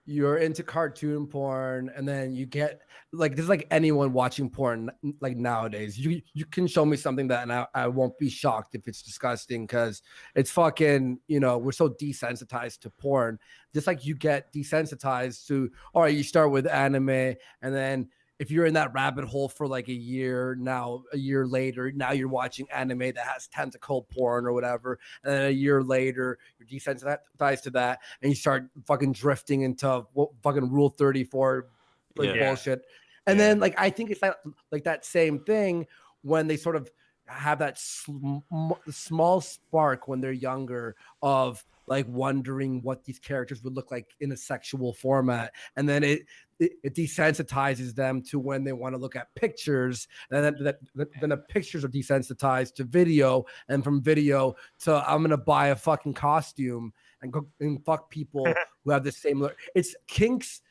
you're into cartoon porn, and then you get like, this is like anyone watching porn like nowadays. You can show me something that, and I won't be shocked if it's disgusting, because it's fucking, we're so desensitized to porn. Just like you get desensitized to, all right, you start with anime, and then if you're in that rabbit hole for like a year later, now you're watching anime that has tentacle porn or whatever. And then a year later, you're desensitized to that, and you start fucking drifting into fucking Rule 34 bullshit. And then like, I think it's like that same thing when they sort of have that small spark when they're younger of like wondering what these characters would look like in a sexual format, and then it desensitizes them to when they want to look at pictures, and then the pictures are desensitized to video, and from video to I'm gonna buy a fucking costume and go and fuck people who have the same. It's kinks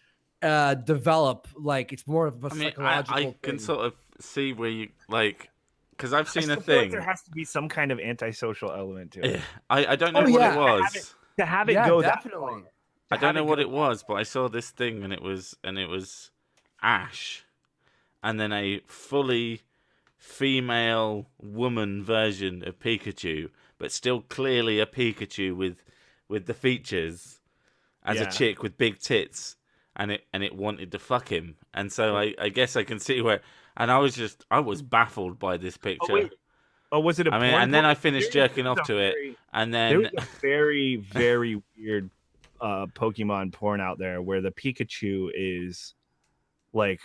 develop, like it's more of a psychological I thing. can sort of see where you like. Because I've seen a feel thing. like there has to be some kind of antisocial element to it. I don't know what it was. To have it go definitely. I don't know what it was, but I saw this thing, and it was Ash, and then a fully female woman version of Pikachu, but still clearly a Pikachu with the features as a chick with big tits, and it wanted to fuck him, and so I guess I can see where. And I was baffled by this picture. Oh, Oh, was it a I mean, porn and then porn? I finished jerking off to it, and There then was a very, very weird Pokemon porn out there where the Pikachu is like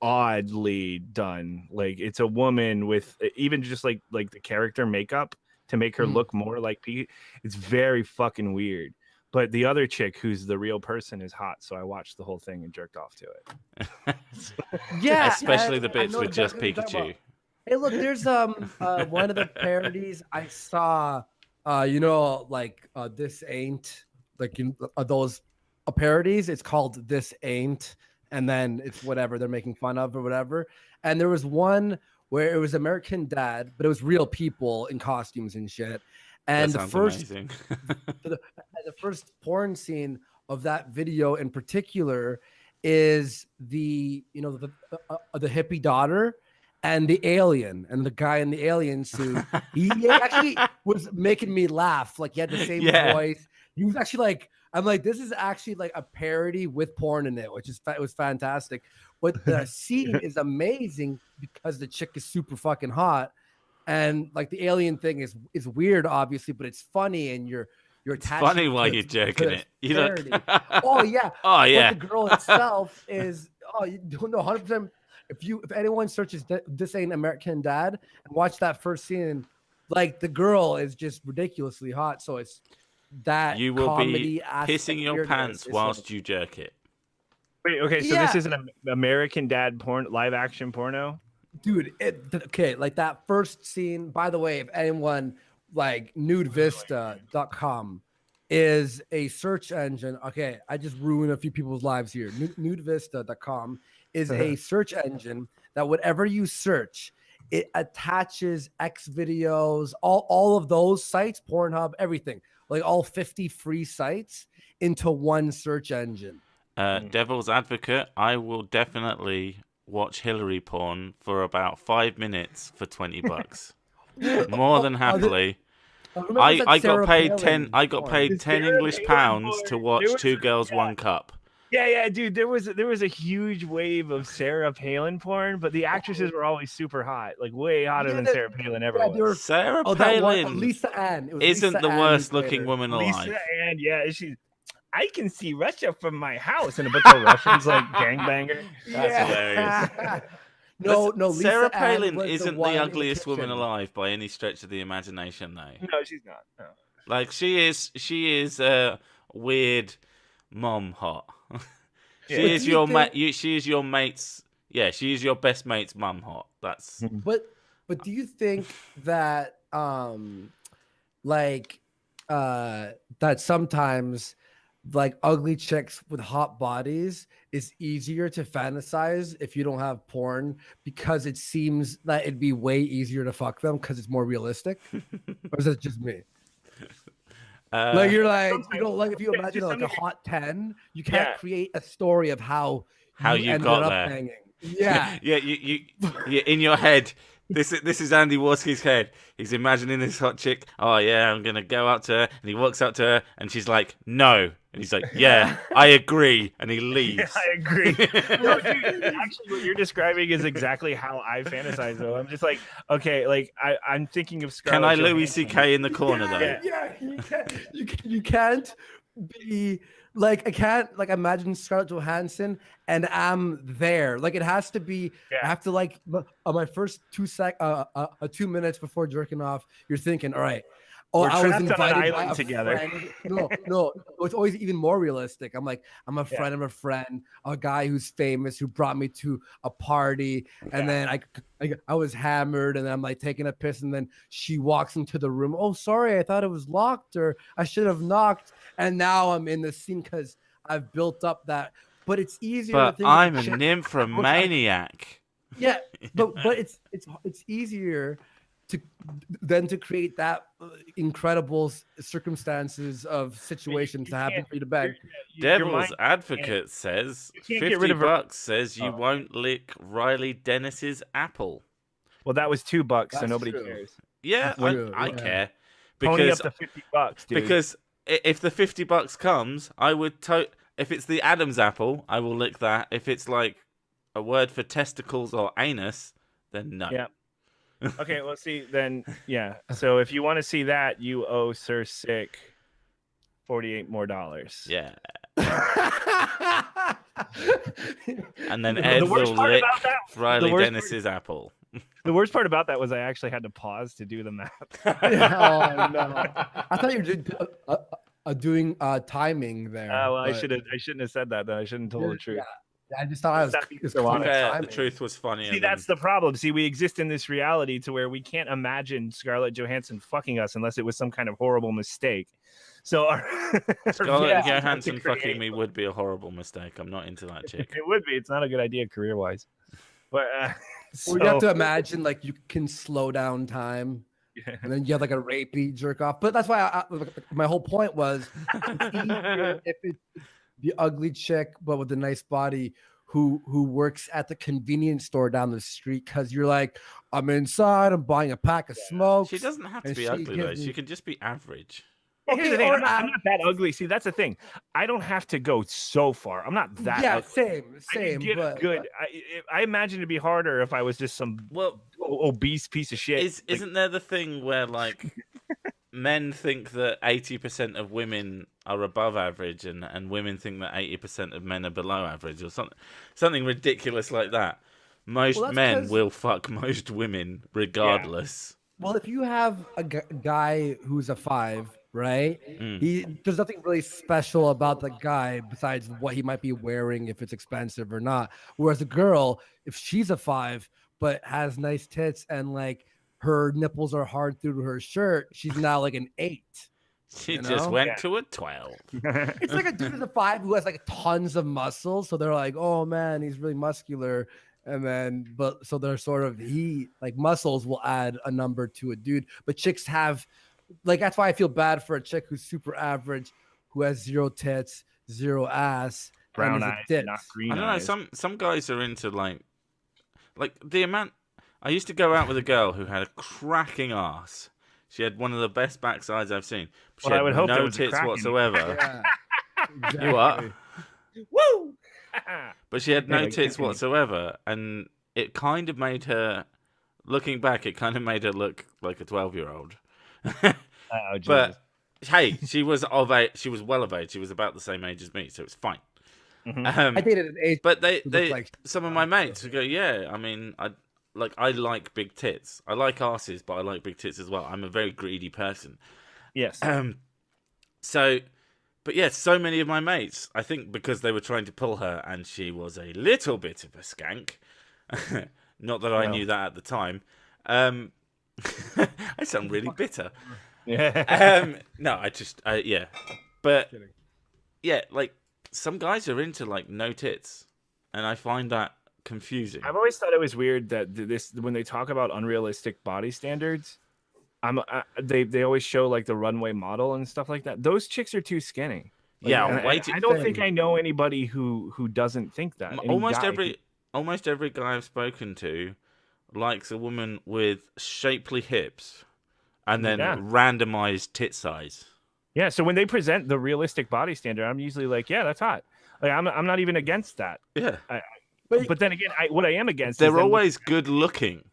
oddly done. Like it's a woman with even just like the character makeup to make her look more like Pikachu. It's very fucking weird. But the other chick who's the real person is hot, so I watched the whole thing and jerked off to it. Yeah, especially and the I bits know with just exactly what you're talking Pikachu. about. Hey, look, there's one of the parodies I saw. Like this ain't like those parodies. It's called This Ain't, and then it's whatever they're making fun of or whatever. And there was one where it was American Dad, but it was real people in costumes and shit. That And sounds amazing. the first porn scene of that video in particular is the hippie daughter and the alien, and the guy in the alien suit. He actually was making me laugh. Like he had the same voice. He was actually like, I'm like, this is actually like a parody with porn in it, which is it was fantastic. But the scene is amazing because the chick is super fucking hot, and like the alien thing is weird, obviously, but it's funny, and you're It's attached. funny while you're jerking it. You Parody. don't... Oh yeah. Oh yeah. But the girl itself is you don't know 100%. If anyone searches This Ain't American Dad and watch that first scene, like the girl is just ridiculously hot. So it's that you will comedy be pissing your pants whilst you jerk it. Wait, okay, so this is an American Dad porn, live action porno? Dude, okay, like that first scene, by the way, if anyone like nudevista.com is a search engine. Okay, I just ruined a few people's lives here. Nudevista.com is a search engine that whatever you search, it attaches X videos, all of those sites, Pornhub, everything, like all 50 free sites into one search engine. Devil's advocate, I will definitely watch Hillary porn for about 5 minutes for $20. More than happily. I got paid 10. I got paid 10 English pounds to watch Two Girls, One Cup. Yeah, dude. There was a huge wave of Sarah Palin porn, but the actresses were always super hot, like way hotter than Sarah Palin ever was. Sarah Palin, Lisa Ann, isn't the worst looking woman alive. Lisa Ann, yeah, I can see Russia from my house, and a bunch of Russians like gangbanger. That's hilarious. No, Sarah Lisa Palin Ann isn't the ugliest woman alive by any stretch of the imagination, though. No, she's not. No. Like she is weird mom hot. She is your mate. She is your mate's. Yeah, she is your best mate's mum hot. That's. But do you think that that sometimes like ugly chicks with hot bodies is easier to fantasize if you don't have porn, because it seems that it'd be way easier to fuck them because it's more realistic? Or is that just me? Like you're like, like if you imagine like a hot 10, you can't create a story of how you ended got up there. banging. Yeah. Yeah, you in your head. This is Andy Warski's head. He's imagining this hot chick. Oh yeah, I'm gonna go up to her, and he walks up to her, and she's like, no, and he's like, yeah, I agree, and he leaves. Yeah, I agree. No, dude, actually, what you're describing is exactly how I fantasize. Though I'm just like, okay, like I'm thinking of Scarlett. Can I Louis C.K. in the corner though? Yeah, you can't be like, I can't like imagine Scarlett Johansson and I'm there. Like it has to be. I have to like my first 2 minutes before jerking off. You're thinking, all right. Oh, I was invited on an island together. No, it's always even more realistic. I'm like, I'm a friend of a friend, a guy who's famous who brought me to a party, and then I was hammered, and then I'm like taking a piss, and then she walks into the room. Oh, sorry, I thought it was locked, or I should have knocked, and now I'm in the scene because I've built up that. But it's easier. But I'm a nymphomaniac. Yeah, but it's easier to create that incredible circumstances of situations to happen for you to bang. Devil's advocate says $50 says you won't lick Riley Dennis's apple. Well, that was $2, so nobody cares. Yeah, I care. Pony up to $50, dude. Because if the $50 comes, I would if it's the Adam's apple, I will lick that. If it's like a word for testicles or anus, then no. Yeah. Okay, well, see, then, yeah. So if you want to see that, you owe Sir Sick $48 more. Yeah. And then The Ed worst will part lick about that- the Riley worst Dennis's apple. The worst part about that was I actually had to pause to do the math. Oh no! I thought you were doing timing there. Well, I but- shouldn't have said that. Then I shouldn't have told the truth. Yeah, I just thought I was. Stop being It's so clear honest. Fair, the timing. truth was funnier. See, that's the problem. See, we exist in this reality to where we can't imagine Scarlett Johansson fucking us unless it was some kind of horrible mistake. So Scarlett Johansson fucking me would be a horrible mistake. I'm not into that chick. It would be. It's not a good idea career-wise. But Well, you have to imagine like you can slow down time, yeah. and then you have like a rapey jerk off. But that's why my whole point was it's easier if it's the ugly chick but with a nice body who works at the convenience store down the street, because you're like, I'm inside, I'm buying a pack of smokes. She doesn't have to and be she ugly though. gives me- She can just be average. Well, here's the Okay, thing. or I'm not that ugly. See, that's the thing. I don't have to go so far. I'm not that. Yeah, ugly. same. I can get But good. I imagine it'd be harder if I was just some obese piece of shit. Isn't there the thing where like men think that 80% of women are above average and women think that 80% of men are below average or something ridiculous like that? Most Well, that's men 'cause- will fuck most women regardless. Well, if you have a guy who's a 5, right? There's nothing really special about the guy besides what he might be wearing, if it's expensive or not. Whereas a girl, if she's a 5 but has nice tits and like her nipples are hard through her shirt, she's now like an 8. She You just know? went Yeah. to a 12. It's like a dude who's a 5 who has like tons of muscles, so they're like, oh man, he's really muscular. And then, but so they're sort of like muscles will add a number to a dude, but chicks have like, that's why I feel bad for a chick who's super average, who has 0 tits, 0 ass, Brown and is a eyes, ditz. not green I don't know. eyes. Some guys are into like the amount. I used to go out with a girl who had a cracking ass. She had one of the best backsides I've seen. She Well, I had would hope there no was a tits cracking. whatsoever. Yeah, You are. exactly. Woo! But she had no Yeah, tits exactly. whatsoever, and it kind of made her. Looking back, it kind of made her look like a 12-year-old. Oh, Jesus. But hey, she was of age. She was well of age. She was about the same age as me, so it's fine. Mhm. I dated an 8. But they who looked like some of my mates would go, yeah. I mean, I like big tits. I like asses, but I like big tits as well. I'm a very greedy person. Yes. So, but yeah, so many of my mates, I think because they were trying to pull her, and she was a little bit of a skank. Not that I No. knew that at the time. I sound really bitter. Yeah. No, I just, yeah, but Kidding. yeah, like some guys are into like no tits, and I find that confusing. I've always thought it was weird that this when they talk about unrealistic body standards, they always show like the runway model and stuff like that. Those chicks are too skinny. Yeah, And way I, too I don't thin. think I know anybody who doesn't think that. Any Almost guy every guy I've spoken to likes a woman with shapely hips and then Yeah. randomized tit size. Yeah, so when they present the realistic body standard, I'm usually like, yeah, that's hot. Like I'm not even against that. Yeah, But then again, what I am against is they're them always good looking.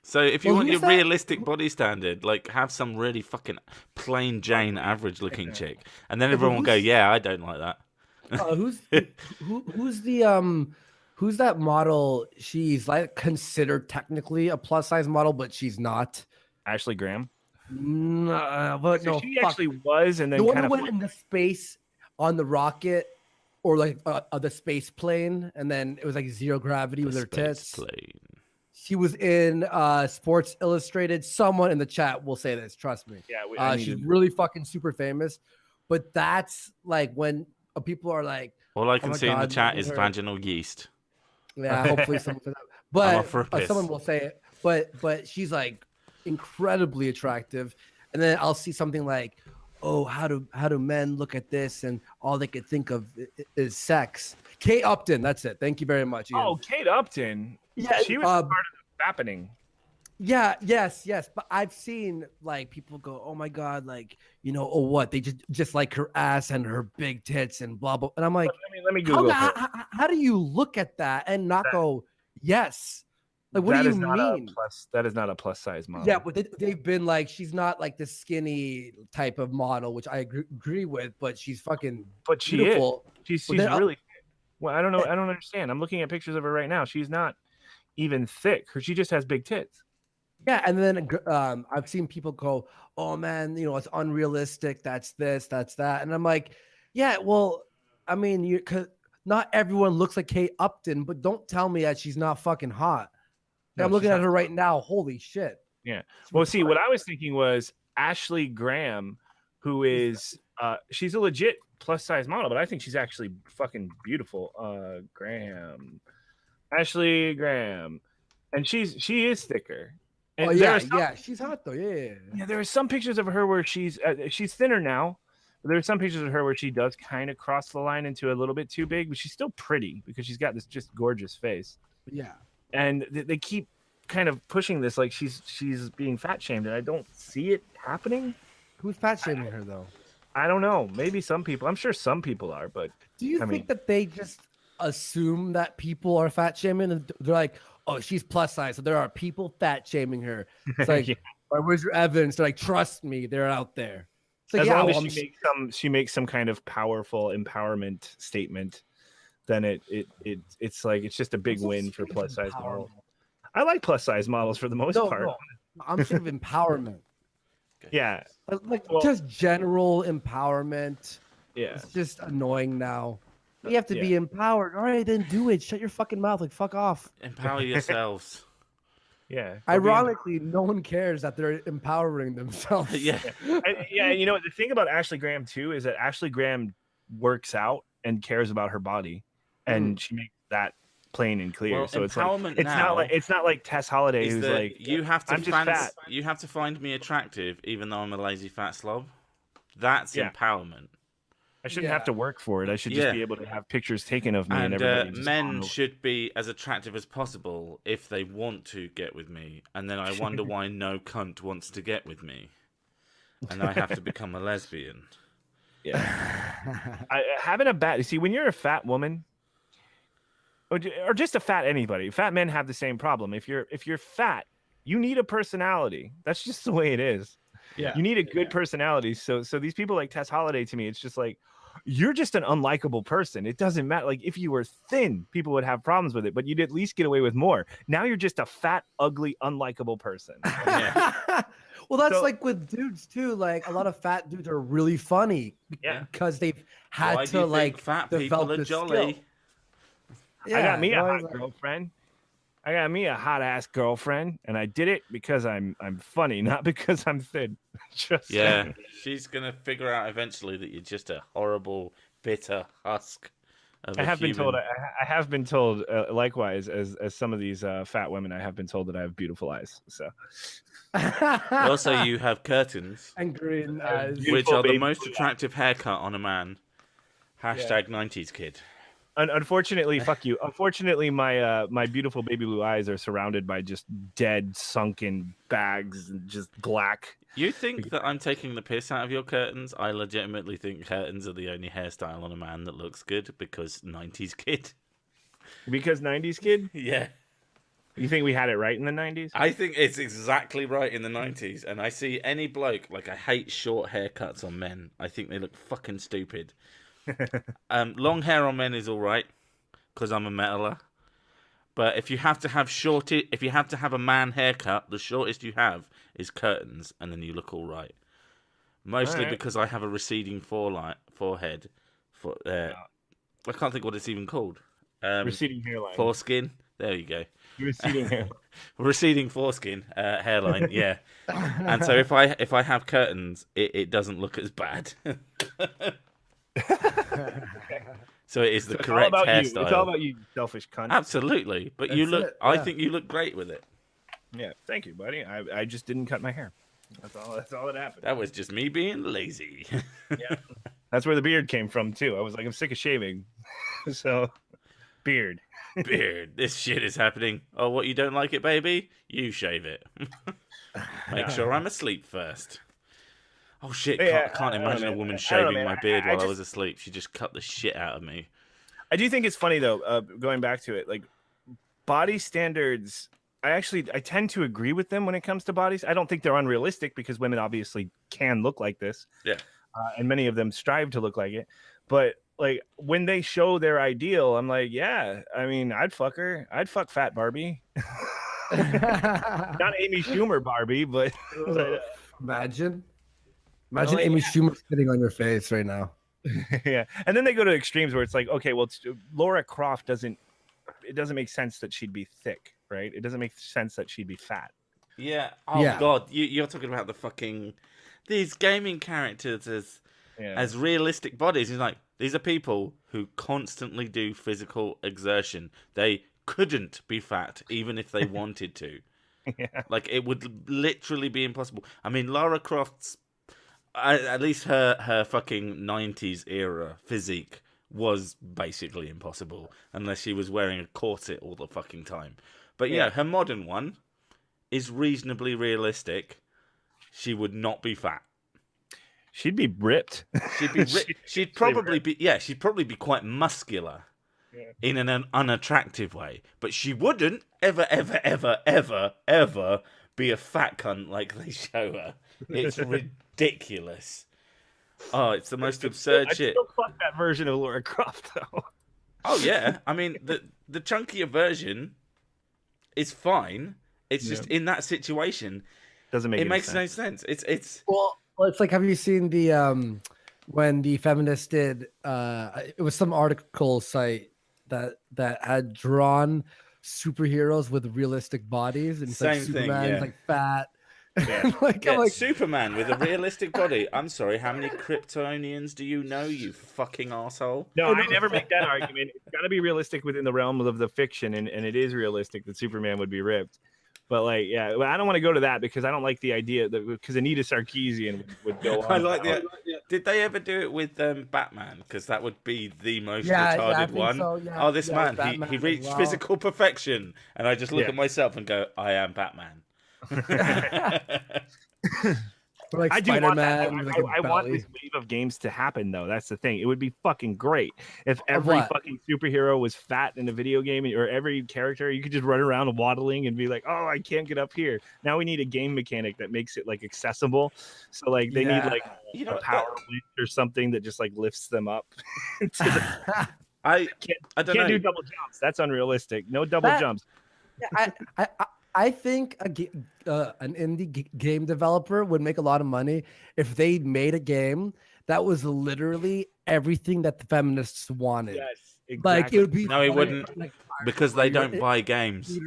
So if you Well, want your who's that- realistic body standard, like have some really fucking plain Jane average looking chick, and then but everyone will go, who's- yeah, I don't like that. Who's that model? She's like considered technically a plus size model, but she's not. Ashley Graham. But So no, she fuck. actually was, and The then one kind who of went into space on the rocket, or like the space plane, and then it was like 0 gravity with The her space tits. plane. She was in Sports Illustrated. Someone in the chat will say this. Trust me. yeah. She's really fucking super famous. But that's like when people are like, All I Oh can my see in the God, chat look is at her. vaginal yeast. yeah, hopefully someone says that. I'm But off for a piss. someone will say it. But she's like incredibly attractive. And then I'll see something like, oh, how do men look at this and all they could think of is sex? Kate Upton, that's it. Thank you very much. Ian. Oh, Kate Upton. Yeah, she was part of the happening. Yeah, yes. But I've seen like people go, oh my God, like, oh what? They just like her ass and her big tits and blah blah. And I'm like, Let me Google. how do you look at that and not go, yes? Like, what That do you is not a mean? plus. That is not a plus size model. Yeah, but they've been like, she's not like the skinny type of model, which I agree with, but she's fucking but she is. beautiful. She's But then, really. Well, I don't know. I don't understand. I'm looking at pictures of her right now. She's not even thick. She just has big tits. yeah, and then I've seen people go, "Oh man, it's unrealistic. That's this, that's that," and I'm like, "Yeah, well, I mean, cause not everyone looks like Kate Upton, but don't tell me that she's not fucking hot." No, I'm she's looking at not. her right now. Holy shit! Yeah. It's Well, see, retarded. what I was thinking was Ashley Graham, who is she's a legit plus size model, but I think she's actually fucking beautiful. Ashley Graham, and she is thicker. And Oh yeah, she's hot though. Yeah. there are some pictures of her where she's thinner now. But there are some pictures of her where she does kind of cross the line into a little bit too big, but she's still pretty because she's got this just gorgeous face. Yeah. And they keep kind of pushing this like she's being fat shamed, and I don't see it happening. Who's fat shaming her though? I don't know. Maybe some people. I'm sure some people are, but Do you think that they just assume that people are fat shaming and they're like, "Oh, she's plus size, so there are people fat shaming her." It's like, yeah. where's your evidence? They're like, "Trust me, they're out there." It's like, As yeah, long well, as she makes some kind of powerful empowerment statement, then it's like it's just a big win for plus size models. I like plus size models for the most part. No, I'm saying of empowerment. Yeah, Like just general empowerment. yeah. It's just annoying now. You have to be empowered. All right, then do it. Shut your fucking mouth. Like, fuck off. Empower yourselves. Yeah. Ironically, no one cares that they're empowering themselves. Yeah. Yeah. You know, the thing about Ashley Graham too is that Ashley Graham works out and cares about her body, and she makes that plain and clear. Well, so empowerment it's not like Tess Holiday who's like, you have to I'm just fat. You have to find me attractive, even though I'm a lazy fat slob. That's empowerment. I shouldn't have to work for it. I should just be able to have pictures taken of me and everybody. Men should be as attractive as possible if they want to get with me, and then I wonder why no cunt wants to get with me, and I have to become a lesbian. Yeah, having a bad. See, when you're a fat woman, or just a fat anybody, fat men have the same problem. If you're fat, you need a personality. That's just the way it is. Yeah, you need a good personality. So these people like Tess Holiday, to me, it's just like, you're just an unlikable person. It doesn't matter. Like, if you were thin, people would have problems with it, but you'd at least get away with more. Now you're just a fat, ugly, unlikable person. Yeah. Well, that's like with dudes too. Like, a lot of fat dudes are really funny because they've had to like fat develop people are jolly. Skill. I got me a hot girlfriend. I got me a hot ass girlfriend, and I did it because I'm funny, not because I'm thin. Just saying. She's gonna figure out eventually that you're just a horrible, bitter husk. I have been told. I have been told likewise as some of these fat women. I have been told that I have beautiful eyes. So also, you have curtains and green eyes, which are the most attractive haircut on a man. Hashtag 90s kid. Unfortunately, fuck you. Unfortunately, my beautiful baby blue eyes are surrounded by just dead, sunken bags and just black. You think that I'm taking the piss out of your curtains? I legitimately think curtains are the only hairstyle on a man that looks good because 90s kid. Because 90s kid? Yeah. You think we had it right in the 90s? I think it's exactly right in the 90s. And I see any bloke, like, I hate short haircuts on men. I think they look fucking stupid. Long hair on men is all right because I'm a metaler. But if you have to have a man haircut, the shortest you have is curtains, and then you look all right. Mostly because I have a receding forehead. I can't think what it's even called. Receding hairline. Foreskin. There you go. Receding hairline. Receding foreskin hairline. Yeah. And so if I have curtains, it doesn't look as bad. So it is the correct hairstyle. It's all about you, selfish cunt. Absolutely, but I think you look great with it. Yeah, thank you, buddy. I just didn't cut my hair. That's all that happened. That was just me being lazy. Yeah, that's where the beard came from too. I was like, I'm sick of shaving, so beard. This shit is happening. Oh, what, you don't like it, baby? You shave it. Make sure I'm asleep first. Oh shit! I can't imagine a woman shaving my beard while I was asleep. She just cut the shit out of me. I do think it's funny though. Going back to it, like body standards. I tend to agree with them when it comes to bodies. I don't think they're unrealistic because women obviously can look like this. Yeah. And many of them strive to look like it. But like when they show their ideal, I'm like, yeah, I mean, I'd fuck her. I'd fuck fat Barbie. Not Amy Schumer Barbie, but Imagine like, Amy Schumer sitting on your face right now. yeah. And then they go to extremes where it's like, okay, well, Laura Croft doesn't make sense that she'd be thick, right? It doesn't make sense that she'd be fat. Yeah. Oh Yeah. God, you're talking about the fucking these gaming characters as realistic bodies. It's like these are people who constantly do physical exertion. They couldn't be fat even if they wanted to. Yeah. Like it would literally be impossible. I mean, Lara Croft's at least her fucking 90s era physique was basically impossible unless she was wearing a corset all the fucking time. But yeah, her modern one is reasonably realistic. She would not be fat. She'd be ripped. She'd be she'd probably be she'd probably be quite muscular in an unattractive way, but she wouldn't ever be a fat cunt like they show her. It's ridiculous. Oh, it's the most absurd shit. I still fuck that version of Lara Croft though. Oh yeah, I mean the chunkier version is fine. It's just in that situation doesn't make it makes sense. no sense. It's Well, it's like, have you seen the when the feminists did it was some article site that had drawn superheroes with realistic bodies, and it's like Same thing, Superman's yeah. like fat. Yeah. I'm like, Superman with a realistic body. I'm sorry, how many Kryptonians do you know, you fucking asshole? No, I never make that argument. It's got to be realistic within the realm of the fiction, and it is realistic that Superman would be ripped. But like, yeah, I don't want to go to that because I don't like the idea that because Anita Sarkeesian would go on. I like the. Did they ever do it with Batman? Because that would be the most retarded one. So, yeah. Oh, this man, Batman he reached as well. physical perfection, and I just look at myself and go, I am Batman. Or like I do want that. Spider-Man. I want this wave of games to happen, though. That's the thing. It would be fucking great if every fucking superhero was fat in a video game, or every character you could just run around waddling and be like, "Oh, I can't get up here." Now we need a game mechanic that makes it like accessible. So like they need like a power lift or something that just like lifts them up. I don't can't know. do double jumps. That's unrealistic. No double jumps. I think an indie game developer would make a lot of money if they made a game that was literally everything that the feminists wanted. Yes, exactly. Like it would be. No, he wouldn't, because they don't buy games.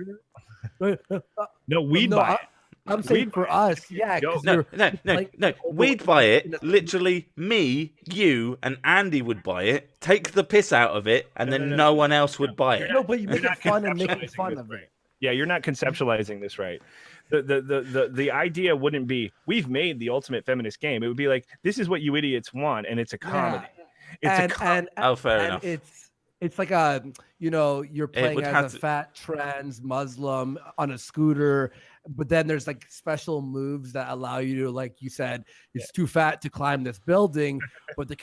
No, we'd buy it. I'm saying for us, yeah. No. We'd buy it. Literally, me, you, and Andy would buy it. Take the piss out of it, and then no one else would buy it. No, but you make it fun and make it fun of it. Yeah, you're not conceptualizing this right. The idea wouldn't be we've made the ultimate feminist game. It would be like this is what you idiots want, and it's a comedy. It's a comedy. Fair enough. It's like you're playing as a fat trans Muslim on a scooter, but then there's like special moves that allow you to, like you said, it's too fat to climb this building, but they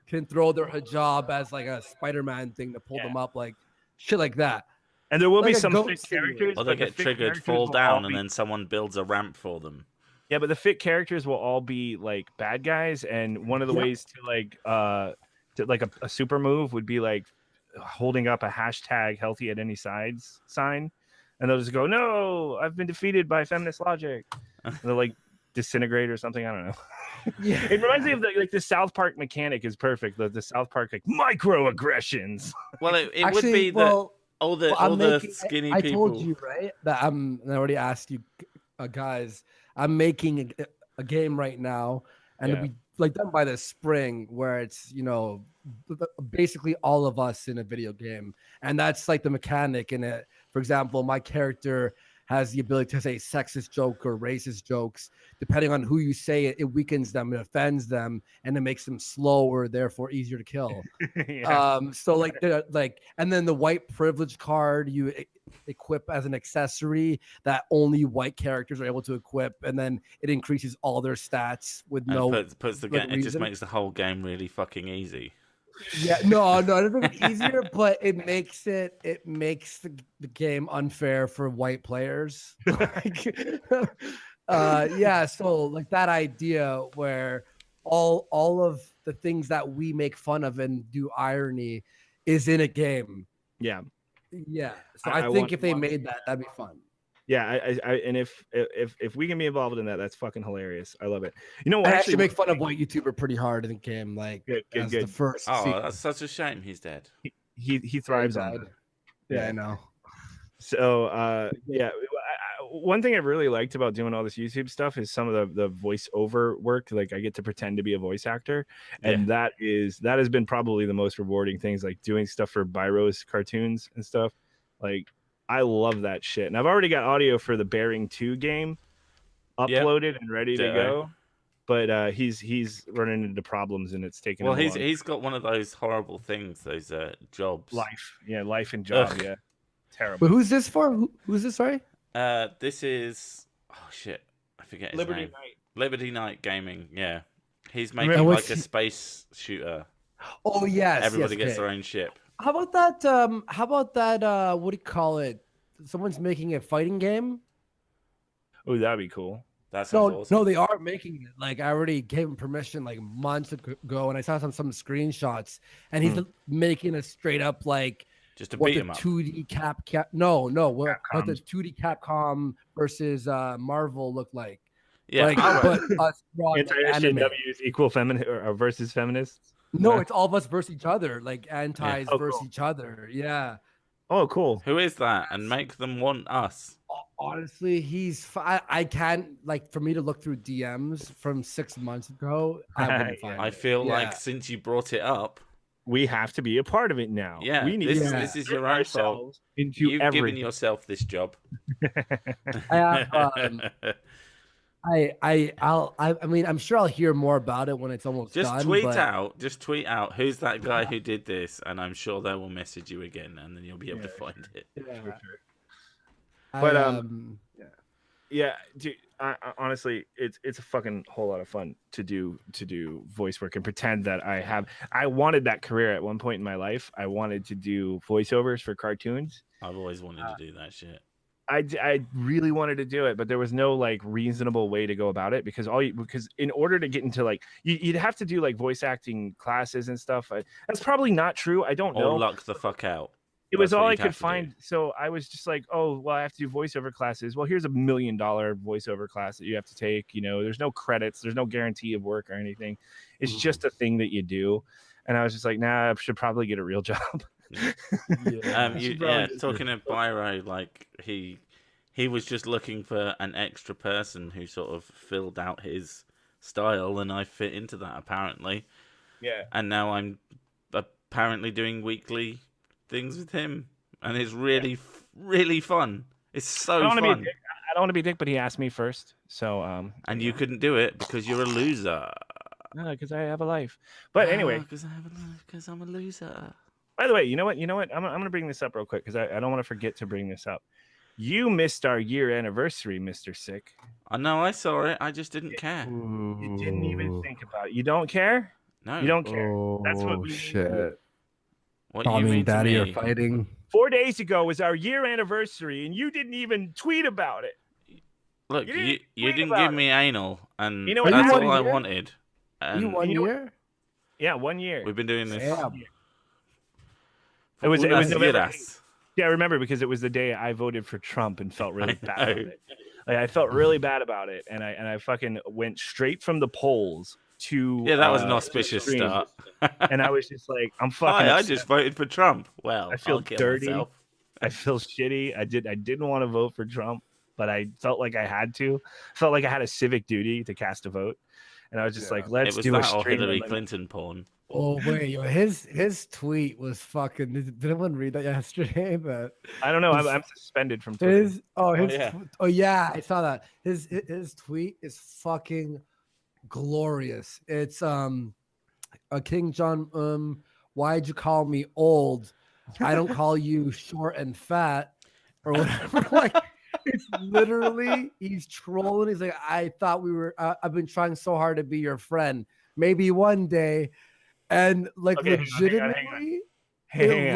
can throw their hijab as like a Spider-Man thing to pull them up, like shit like that. And there will like be some fit characters. Or they get triggered, fall down, and then someone builds a ramp for them. Yeah, but the fit characters will all be like bad guys, and one of the ways to a super move would be like holding up a hashtag healthy at any sides sign, and they'll just go, "No, I've been defeated by feminist logic." And they'll like disintegrate or something. I don't know. Yeah, it reminds me of the South Park mechanic is perfect. The South Park like microaggressions. Well, it would be all the skinny people. I told you, right, that I already asked you guys. I'm making a game right now, and it'll be like done by the spring, where it's basically all of us in a video game, and that's like the mechanic in it. For example, my character has the ability to say sexist joke or racist jokes. Depending on who you say it, it weakens them, it offends them, and it makes them slower, therefore easier to kill. So and then the white privilege card you equip as an accessory that only white characters are able to equip, and then it increases all their stats with puts the game. It just makes the whole game really fucking easy. Yeah, no, it doesn't make it easier, but it makes the game unfair for white players. Like, yeah, so like that idea where all of the things that we make fun of and do irony is in a game. Yeah. Yeah. So I I think want- if they made that, that'd be fun. Yeah, and if we can be involved in that, that's fucking hilarious. I love it. You know, I actually, actually make fun of white YouTuber pretty hard in the game, like Good, as the good. first. Oh, sequel. that's such a shame. He's dead. he thrives on died. that. Yeah, I know. So yeah, one thing I really liked about doing all this YouTube stuff is some of the voiceover work. Like I get to pretend to be a voice actor, and that has been probably the most rewarding things. Like doing stuff for Byro's cartoons and stuff. Like I love that shit, and I've already got audio for the Bearing 2 game uploaded and ready to go. But he's running into problems, and it's taking. Well, he's got one of those horrible things, those jobs. Life and job. Ugh. Yeah, terrible. But who's this for? Who's this? Sorry. This is shit. I forget his Liberty name. Knight. Liberty Knight Gaming. Yeah, he's Remember- making And like a what's- space shooter. Oh yes. Everybody yes, gets okay. their own ship. How about that? How about that? What do you call it? Someone's making a fighting game. Oh, that'd be cool. That sounds No, awesome. no, they are making it. Like I already gave him permission like months ago, and I saw some screenshots, and he's making a straight up like Just to what beat the him up. 2D what the 2D Capcom versus Marvel looked like. Yeah, like, I but us raw anime. Anti-SJWs equal feminist or versus feminists. No, it's all of us versus each other, like antis Oh, versus cool. each other. Yeah. Oh, cool. Who is that? And make them want us. Honestly, I can't, like, for me to look through DMs from 6 months ago, I wouldn't find I it. feel Yeah. like since you brought it up, We have to be a part of it now. yeah, we need this, to this is insert your own fault. ourselves into You've given everything. yourself this job. I mean, I'm sure I'll hear more about it when it's almost Just done. tweet but out who's that guy who did this, and I'm sure they will message you again, and then you'll be able to find it. Yeah. For sure. I, But, Yeah, dude, I honestly, it's a fucking whole lot of fun to do voice work and pretend that I wanted that career at one point in my life. I wanted to do voiceovers for cartoons. I've always wanted to do that shit. I really wanted to do it, but there was no like reasonable way to go about it because in order to get into like you'd have to do like voice acting classes and stuff. That's probably not true. I don't know. Or luck the fuck out. It was That's what all I you'd could have to do. find. So I was just like, oh, well, I have to do voiceover classes. Well, here's $1 million voiceover class that you have to take. You know, there's no credits. There's no guarantee of work or anything. It's just a thing that you do. And I was just like, nah, I should probably get a real job. Talking of Byro, like he was just looking for an extra person who sort of filled out his style, and I fit into that apparently. Yeah. And now I'm apparently doing weekly things with him, and it's really really fun. It's so I fun. don't want to be a dick, but he asked me first. So And you couldn't do it because you're a loser. no, because I have a life. But anyway, because I'm a loser. by the way, you know what? I'm gonna bring this up real quick because I don't want to forget to bring this up. You missed our year anniversary, Mr. Sick. I know, I saw it. I just didn't care. You didn't even think about it. You don't care? No. You don't care. That's what Oh we shit! What you Mommy mean and to Daddy are me? fighting. 4 days ago was our year anniversary, and you didn't even tweet about it. Look, You you didn't tweet didn't about give it. me anal, and You know what? that's You all I won, yeah? wanted. And You 1 you know- year? Yeah, 1 year. we've been doing this. Damn. It was unas November years. Yeah, I remember because it was the day I voted for Trump and felt really I bad know. about it. Like, I felt really bad about it, and I fucking went straight from the polls to Yeah, that was an auspicious stream. start. And I was just like, I'm fucking. Hi, I upset. just voted for Trump. Well, I feel I'll kill dirty. myself. I feel shitty. I didn't want to vote for Trump, but I felt like I had to. Felt like I had a civic duty to cast a vote, and I was just like, let's It was do a that or stream. Hillary of my- Clinton porn. Oh wait, yo, his tweet was fucking. Did anyone read that yesterday? But I don't know. I'm suspended from Twitter. his yeah. yeah, I saw that. His tweet is fucking glorious. It's King John. Why'd you call me old? I don't call you short and fat or whatever. Like it's literally he's trolling. He's like, I thought we were. I've been trying so hard to be your friend. Maybe one day. and like Okay, hang on. legitimately, Hang it on.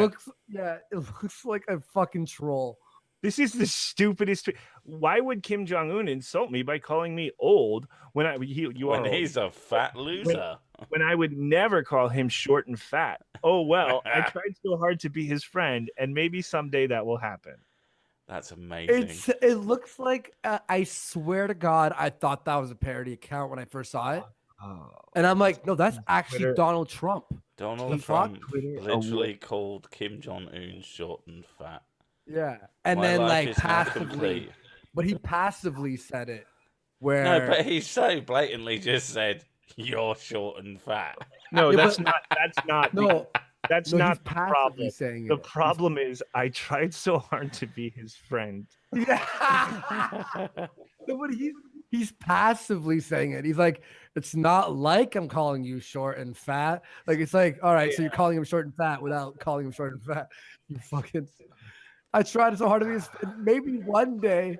looks like a fucking troll. This is the stupidest. Why would Kim Jong Un insult me by calling me old when you are When old? he's a fat loser. When I would never call him short and fat. Oh well, I tried so hard to be his friend, and maybe someday that will happen. That's amazing. It looks like I swear to God, I thought that was a parody account when I first saw it, and I'm like, no, that's actually Twitter. Donald Trump. Donald The Trump fuck? literally called Kim Jong Un short and fat. Yeah, and My then life like is now passively, complete. but he passively said it. Where No, but he so blatantly just said, "You're short and fat." No, Yeah, that's but- not. That's not. no, That's no, not he's the passively problem. saying The it. problem is I tried so hard to be his friend. Yeah. No, but he's passively saying it. He's like, it's not like I'm calling you short and fat. Like it's like, all right, so you're calling him short and fat without calling him short and fat. You fucking. I tried so hard to be his. Maybe one day.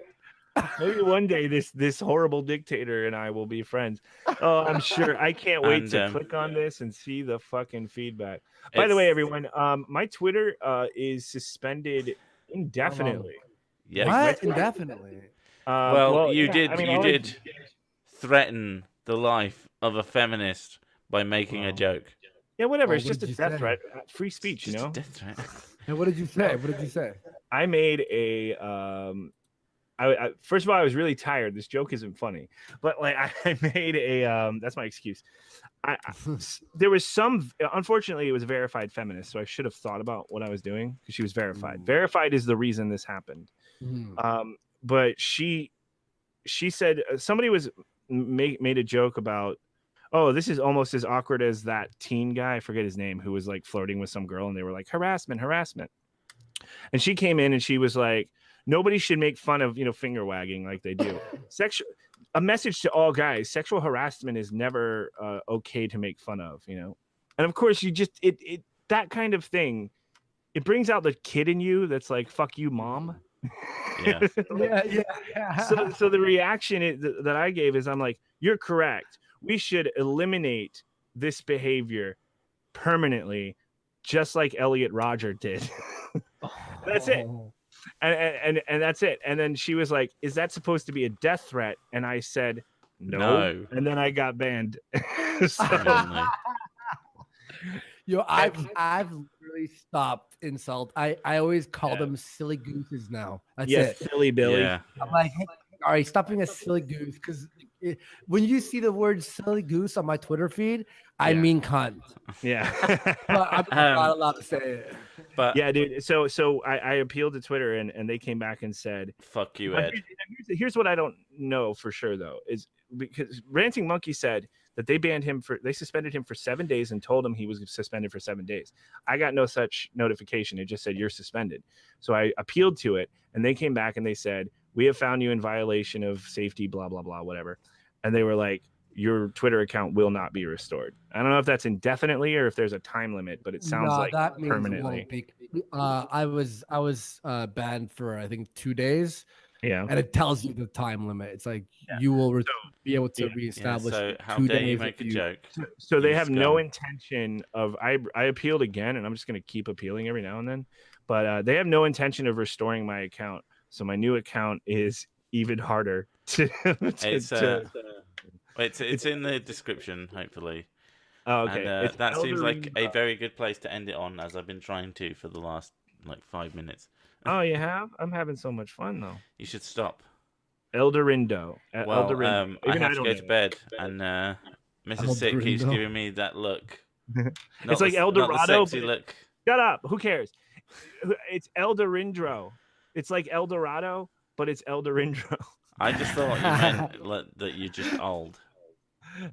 Maybe one day this horrible dictator and I will be friends. Oh, I'm sure. I can't wait And, to click on this and see the fucking feedback. By the way, everyone, my Twitter is suspended indefinitely. Yeah. What? Indefinitely. Well, you yeah, did. I mean, you all I- did threaten the life of a feminist by making a joke. Yeah, whatever. Oh, It's what just a did you death say? threat. Free speech, you Just a know. death threat. And what did you say? What did you say? I made a I first of all, I was really tired. This joke isn't funny, but like I made a that's my excuse. There was some, unfortunately it was a verified feminist, so I should have thought about what I was doing because she was verified. Verified is the reason this happened. But she said somebody was made a joke about, oh, this is almost as awkward as that teen guy, I forget his name, who was like flirting with some girl and they were like harassment. And she came in and she was like, nobody should make fun of, finger wagging like they do. A message to all guys: sexual harassment is never okay to make fun of, And of course, you just it that kind of thing, it brings out the kid in you that's like, "Fuck you, mom." Yeah. Yeah. So the reaction that I gave is, I'm like, you're correct. We should eliminate this behavior permanently, just like Elliot Rodger did. That's it. And that's it. And then she was like, is that supposed to be a death threat? And I said, no. And then I got banned. Yo, I've literally stopped insult. I always call them silly gooses now. That's it. Silly Billy. Yeah. I'm like, hey, all right, stop being a silly goose, because when you see the word silly goose on my Twitter feed, I mean cunt. Yeah. But I'm not allowed to say it. But yeah, dude. So I appealed to Twitter and they came back and said, fuck you, Ed. Here's what I don't know for sure though, is because Ranting Monkey said that they suspended him for 7 days and told him he was suspended for 7 days. I got no such notification. It just said you're suspended. So I appealed to it and they came back and they said, we have found you in violation of safety, blah, blah, blah, whatever. And they were like, your Twitter account will not be restored. I don't know if that's indefinitely or if there's a time limit, but it sounds like that means permanently. I was banned for, I think, 2 days. Yeah. And it tells you the time limit. It's like you will be able to reestablish. So how 2 dare you days make a if joke? So they You have no scum. intention of, I appealed again, and I'm just going to keep appealing every now and then, but they have no intention of restoring my account. So my new account is even harder to It's in the description, hopefully. Oh, okay. And that seems like a very good place to end it on, as I've been trying to for the last 5 minutes. Oh, you have? I'm having so much fun though. You should stop. Eldorindo. Well, Eldorindo. I have to go to bed, and Mrs. Sick keeps Eldorindo. giving me that look. It's like not Eldorado, the sexy but- look. Shut up. Who cares? It's Eldorindro. It's like Eldorado, but it's Eldorindro. I just thought you meant that you're just old.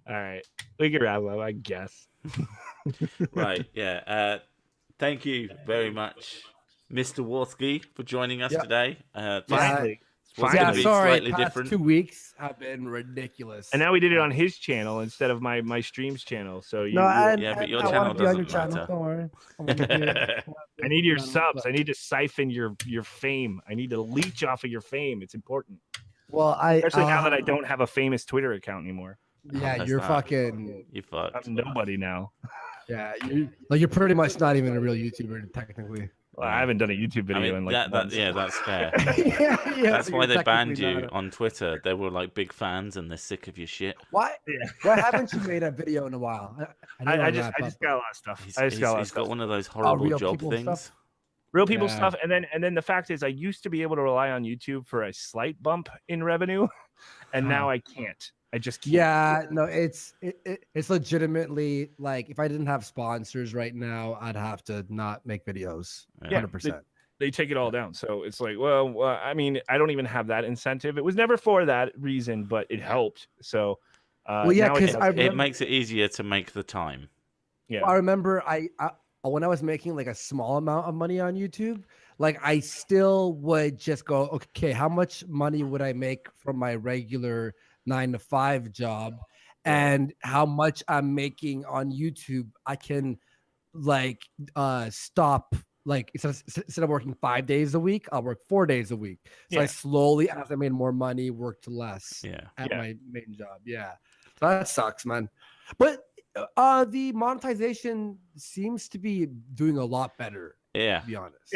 All right. We can wrap up, I guess. Right, yeah. Thank you very much, Mr. Warski, for joining us today. Finally. It's Yeah, gonna be sorry. slightly Past different. 2 weeks have been ridiculous. And now we did it on his channel instead of my streams channel. So you, Yeah, but your channel wanna be on your doesn't channel, matter. Don't worry. I wanna be- I need your subs. I need to siphon your fame. I need to leech off of your fame. It's important. Well, Especially now that I don't have a famous Twitter account anymore. Yeah, That's you're not- fucking. You fucked. I'm nobody now. Yeah, you're pretty much not even a real YouTuber technically. Well, I haven't done a YouTube I video mean, in like months. that's fair. yeah, That's so why you're they banned technically you not. on Twitter. They were like big fans and they're sick of your shit. Why? Yeah. Why haven't you made a video in a while? I, know I I'll just wrap I up, just got a lot of stuff. I just got a lot of He's stuff. got one of those horrible real job people things. stuff? Real people Yeah. stuff, and then the fact is, I used to be able to rely on YouTube for a slight bump in revenue, and now I can't. I just can't. Yeah, no, it's legitimately like if I didn't have sponsors right now, I'd have to not make videos. Yeah, 100%. they take it all down. So it's like, well, I mean, I don't even have that incentive. It was never for that reason, but it helped. So, Well, yeah, now because It makes it easier to make the time. yeah, I remember I when I was making like a small amount of money on YouTube, like I still would just go, okay, how much money would I make from my regular 9 to 5 job, and how much I'm making on YouTube, I can like stop. Like instead of working 5 days a week, I'll work 4 days a week. So I Yeah. slowly, as I made more money, worked less Yeah. at Yeah. my main job. Yeah, so that sucks, man. But the monetization seems to be doing a lot better. Yeah. To be honest.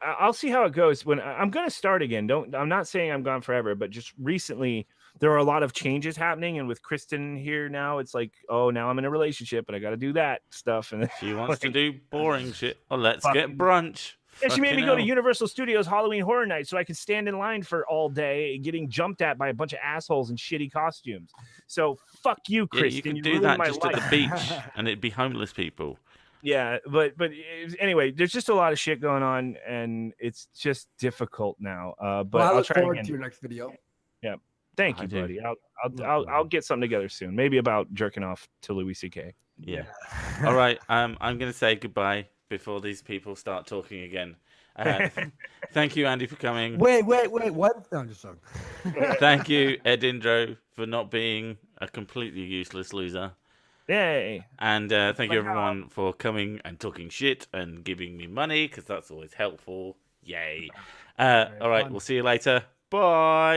I'll see how it goes when I'm going to start again. I'm not saying I'm gone forever, but just recently there are a lot of changes happening, and with Kristen here now, it's like, oh, now I'm in a relationship, and I got to do that stuff. And She wants to like, do boring shit. Oh, let's get fucking- brunch. and she made me Fucking go to hell. Universal Studios Halloween Horror Night so I could stand in line for all day, getting jumped at by a bunch of assholes in shitty costumes. So fuck you, Yeah, Kristen. you could do ruined that my just life. at the beach, and it'd be homeless people. Yeah, but anyway, there's just a lot of shit going on, and it's just difficult now. But Well, I I'll look try forward again. to your next video. Thank I you, do. buddy. No I'll get something together soon. Maybe about jerking off to Louis C.K. Yeah. All right. I'm going to say goodbye before these people start talking again. Thank you, Andy, for coming. Wait. What? No, I'm just joking. Thank you, Edindro, for not being a completely useless loser. Yay! And thank you, My everyone, for coming and talking shit and giving me money, because that's always helpful. Yay. All right. fun. We'll see you later. Bye.